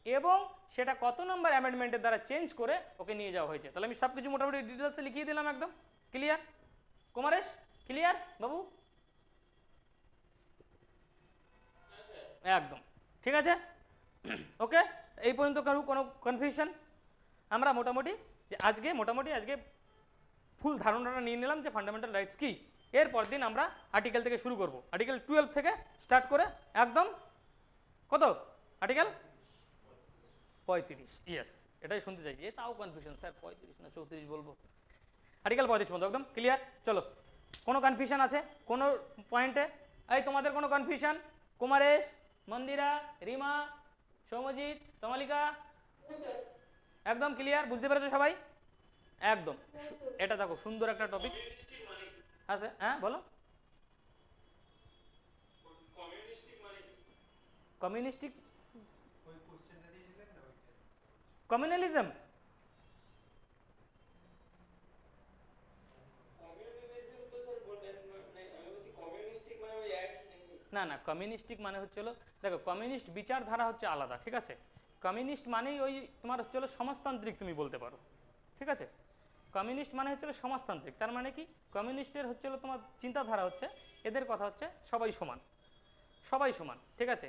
এবং সেটা কত নম্বর অ্যামেন্ডমেন্টের দ্বারা চেঞ্জ করে ওকে নিয়ে যাওয়া হয়েছে। তাহলে আমি সব কিছু মোটামুটি ডিটেলসে লিখিয়ে দিলাম একদম ক্লিয়ার। কুমারেশ ক্লিয়ার বাবু? একদম ঠিক আছে ওকে। এই পর্যন্ত কারো কোনো কনফিউশন? আমরা মোটামুটি আজকে ফুল ধারণাটা নিয়ে নিলাম যে ফান্ডামেন্টাল রাইটস কি। এরপর দিন আমরা আর্টিকেল থেকে শুরু করব, আর্টিকেল 12 থেকে স্টার্ট করে একদম কত আর্টিকেল 35। ইয়েস, এটাই শুনতে চাইছি, তাও কনফিউশন স্যার 35 না 34 বলবো। আর্টিকেল 35 পর্যন্ত একদম ক্লিয়ার। চলো, কোনো কনফিউশন আছে কোনো পয়েন্টে? এই তোমাদের কোনো কনফিউশন? কুমারেশ, মন্দিরা, রিমা, সৌমজিৎ, তমালিকা একদম ক্লিয়ার? বুঝতে পেরেছো সবাই? একদম। এটা দেখো সুন্দর একটা টপিক আছে। হ্যাঁ বলো। কমিউনিস্টিক কমিউনালিজম না কমিউনিস্টিক মানে হচ্ছিল, দেখো কমিউনিস্ট বিচারধারা হচ্ছে আলাদা, ঠিক আছে। কমিউনিস্ট মানেই ওই তোমার হচ্ছিল সমাজতান্ত্রিক তুমি বলতে পারো, ঠিক আছে। কমিউনিস্ট মানে হচ্ছিল সমাজতান্ত্রিক, তার মানে কি কমিউনিস্টের হচ্ছিল তোমার চিন্তাধারা হচ্ছে এদের কথা হচ্ছে সবাই সমান, ঠিক আছে।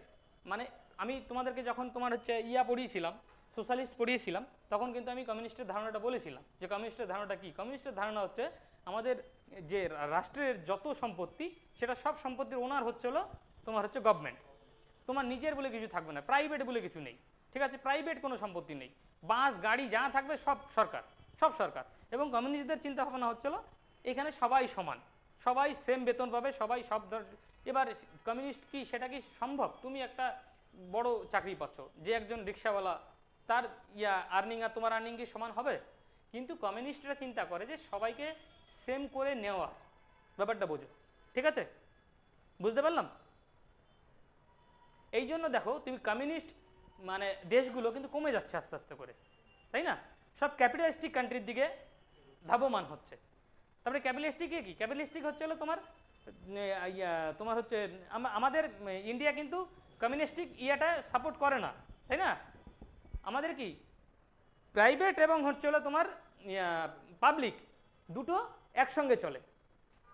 মানে আমি তোমাদেরকে যখন তোমার হচ্ছে পড়িয়েছিলাম, সোশ্যালিস্ট পড়িয়েছিলাম, তখন কিন্তু আমি কমিউনিস্টের ধারণাটা বলেছিলাম যে কমিউনিস্টের ধারণাটা কি। কমিউনিস্টের ধারণা হচ্ছে আমাদের যে রাষ্ট্রের যত সম্পত্তি সেটা সব সম্পত্তির ওনার হচ্ছিল তোমার হচ্ছে গভর্নমেন্ট, তোমার নিজের বলে কিছু থাকবে না, প্রাইভেট বলে কিছু নেই, ঠিক আছে। প্রাইভেট কোনো সম্পত্তি নেই, বাস গাড়ি যা থাকবে সব সরকার। এবং কমিউনিস্টদের চিন্তা ভাবনা হচ্ছিল এখানে সবাই সমান, সবাই সেম বেতন পাবে, সবাই সব। এবার কমিউনিস্ট কি সেটা কি সম্ভব? তুমি একটা বড় চাকরি পাচ্ছ, যে একজন রিক্সাওয়ালা তার আর্নিং আর তোমার আর্নিং কি সমান হবে? কিন্তু কমিউনিস্টরা চিন্তা করে যে সবাইকে সেম করে নেওয়া, ব্যাপারটা বোঝো, ঠিক আছে? বুঝতে পারলাম? এই জন্য দেখো তুমি কমিউনিস্ট মানে দেশগুলো কিন্তু কমে যাচ্ছে আস্তে আস্তে করে, তাই না? সব ক্যাপিটালিস্টিক কান্ট্রির দিকে ধাবমান হচ্ছে। তারপরে ক্যাপিটালিস্টিক কি? ক্যাপিটালিস্টিক হচ্ছে হলো তোমার হচ্ছে আমাদের ইন্ডিয়া কিন্তু কমিউনিস্টিক ইয়াটা সাপোর্ট করে না, তাই না? আমাদের কি প্রাইভেট এবং হচ্ছে হলো তোমার পাবলিক দুটো একসঙ্গে চলে,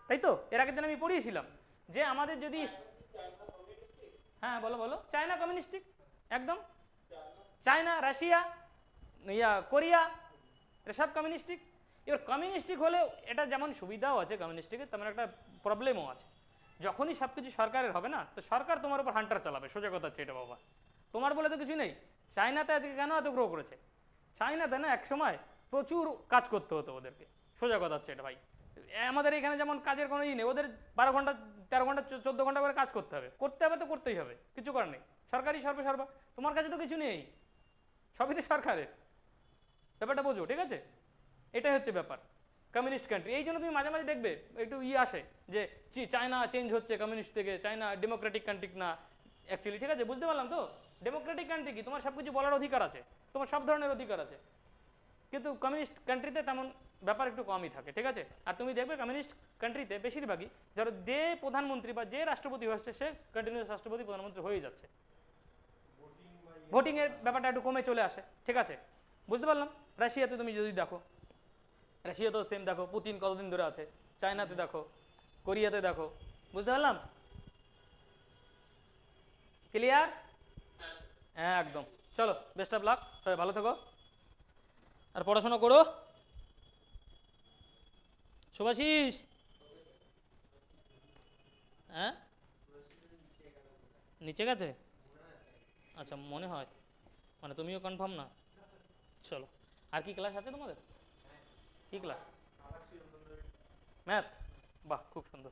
তাই তো? এর আগের দিন আমি পড়িয়েছিলাম যে আমাদের যদি, হ্যাঁ বলো বলো, চায়না কমিউনিস্টিক, একদম চায়না, রাশিয়া, কোরিয়া, এটা সব কমিউনিস্টিক। এবার কমিউনিস্টিক হলেও এটা যেমন সুবিধাও আছে কমিউনিস্টিকের, তেমন একটা প্রবলেমও আছে। যখনই সব কিছু সরকারের হবে না, তো সরকার তোমার উপর হান্টার চালাবে, সোজা কথা হচ্ছে এটা বাবা। তোমার বলে তো কিছু নেই। চায়নাতে আজকে কেন এত গ্রো করেছে? চায়নাতে না এক সময় প্রচুর কাজ করতে হতো ওদেরকে, সোজা কথা হচ্ছে এটা ভাই। আমাদের এখানে যেমন কাজের কোনো ই নেই, ওদের 12 ঘন্টা 13 ঘন্টা 14 ঘন্টা করে কাজ করতে হবে, তো করতেই হবে, কিছু করার নেই। সরকারি সর্বসর্বা, তোমার কাছে তো কিছু নেই, সবই তো সরকারের। ব্যাপারটা বোঝো, ঠিক আছে? এটাই হচ্ছে ব্যাপার কমিউনিস্ট কান্ট্রি। এই জন্য তুমি মাঝে মাঝে দেখবে একটু আসে যে চায়না চেঞ্জ হচ্ছে কমিউনিস্ট থেকে, চায়না ডেমোক্রেটিক কান্ট্রি না অ্যাকচুয়ালি, ঠিক আছে? বুঝতে পারলাম তো? ডেমোক্রেটিক কান্ট্রি কি, তোমার সব কিছু বলার অধিকার আছে, তোমার সব ধরনের অধিকার আছে, কিন্তু কমিউনিস্ট কান্ট্রিতে তেমন ব্যাপার একটু কমই থাকে, ঠিক আছে? আর তুমি দেখবে কমিউনিস্ট কান্ট্রিতে বেশিরভাগই ধরো যে প্রধানমন্ত্রী বা যে রাষ্ট্রপতি হচ্ছে সে কন্টিনিউয়াস রাষ্ট্রপতি প্রধানমন্ত্রী হয়ে যাচ্ছে, ভোটিংয়ের ব্যাপারটা একটু কমে চলে আসে, ঠিক আছে? বুঝতে পারলাম। রাশিয়াতে তুমি যদি দেখো, রাশিয়াতেও সেম, দেখো পুতিন কতদিন ধরে আছে। চায়নাতে দেখো, কোরিয়াতে দেখো, বুঝতে পারলাম? ক্লিয়ার? হ্যাঁ একদম। চলো, বেস্ট অফ লাক, সবাই ভালো থেকো আর পড়াশোনা করো। শুভাশিস, হ্যাঁ নিচে গেছে? আচ্ছা মনে হয়, মানে তুমিও কনফার্ম না? চলো, আর কি ক্লাস আছে তোমাদের? কি ক্লাস? ম্যাথ? বাহ খুব সুন্দর।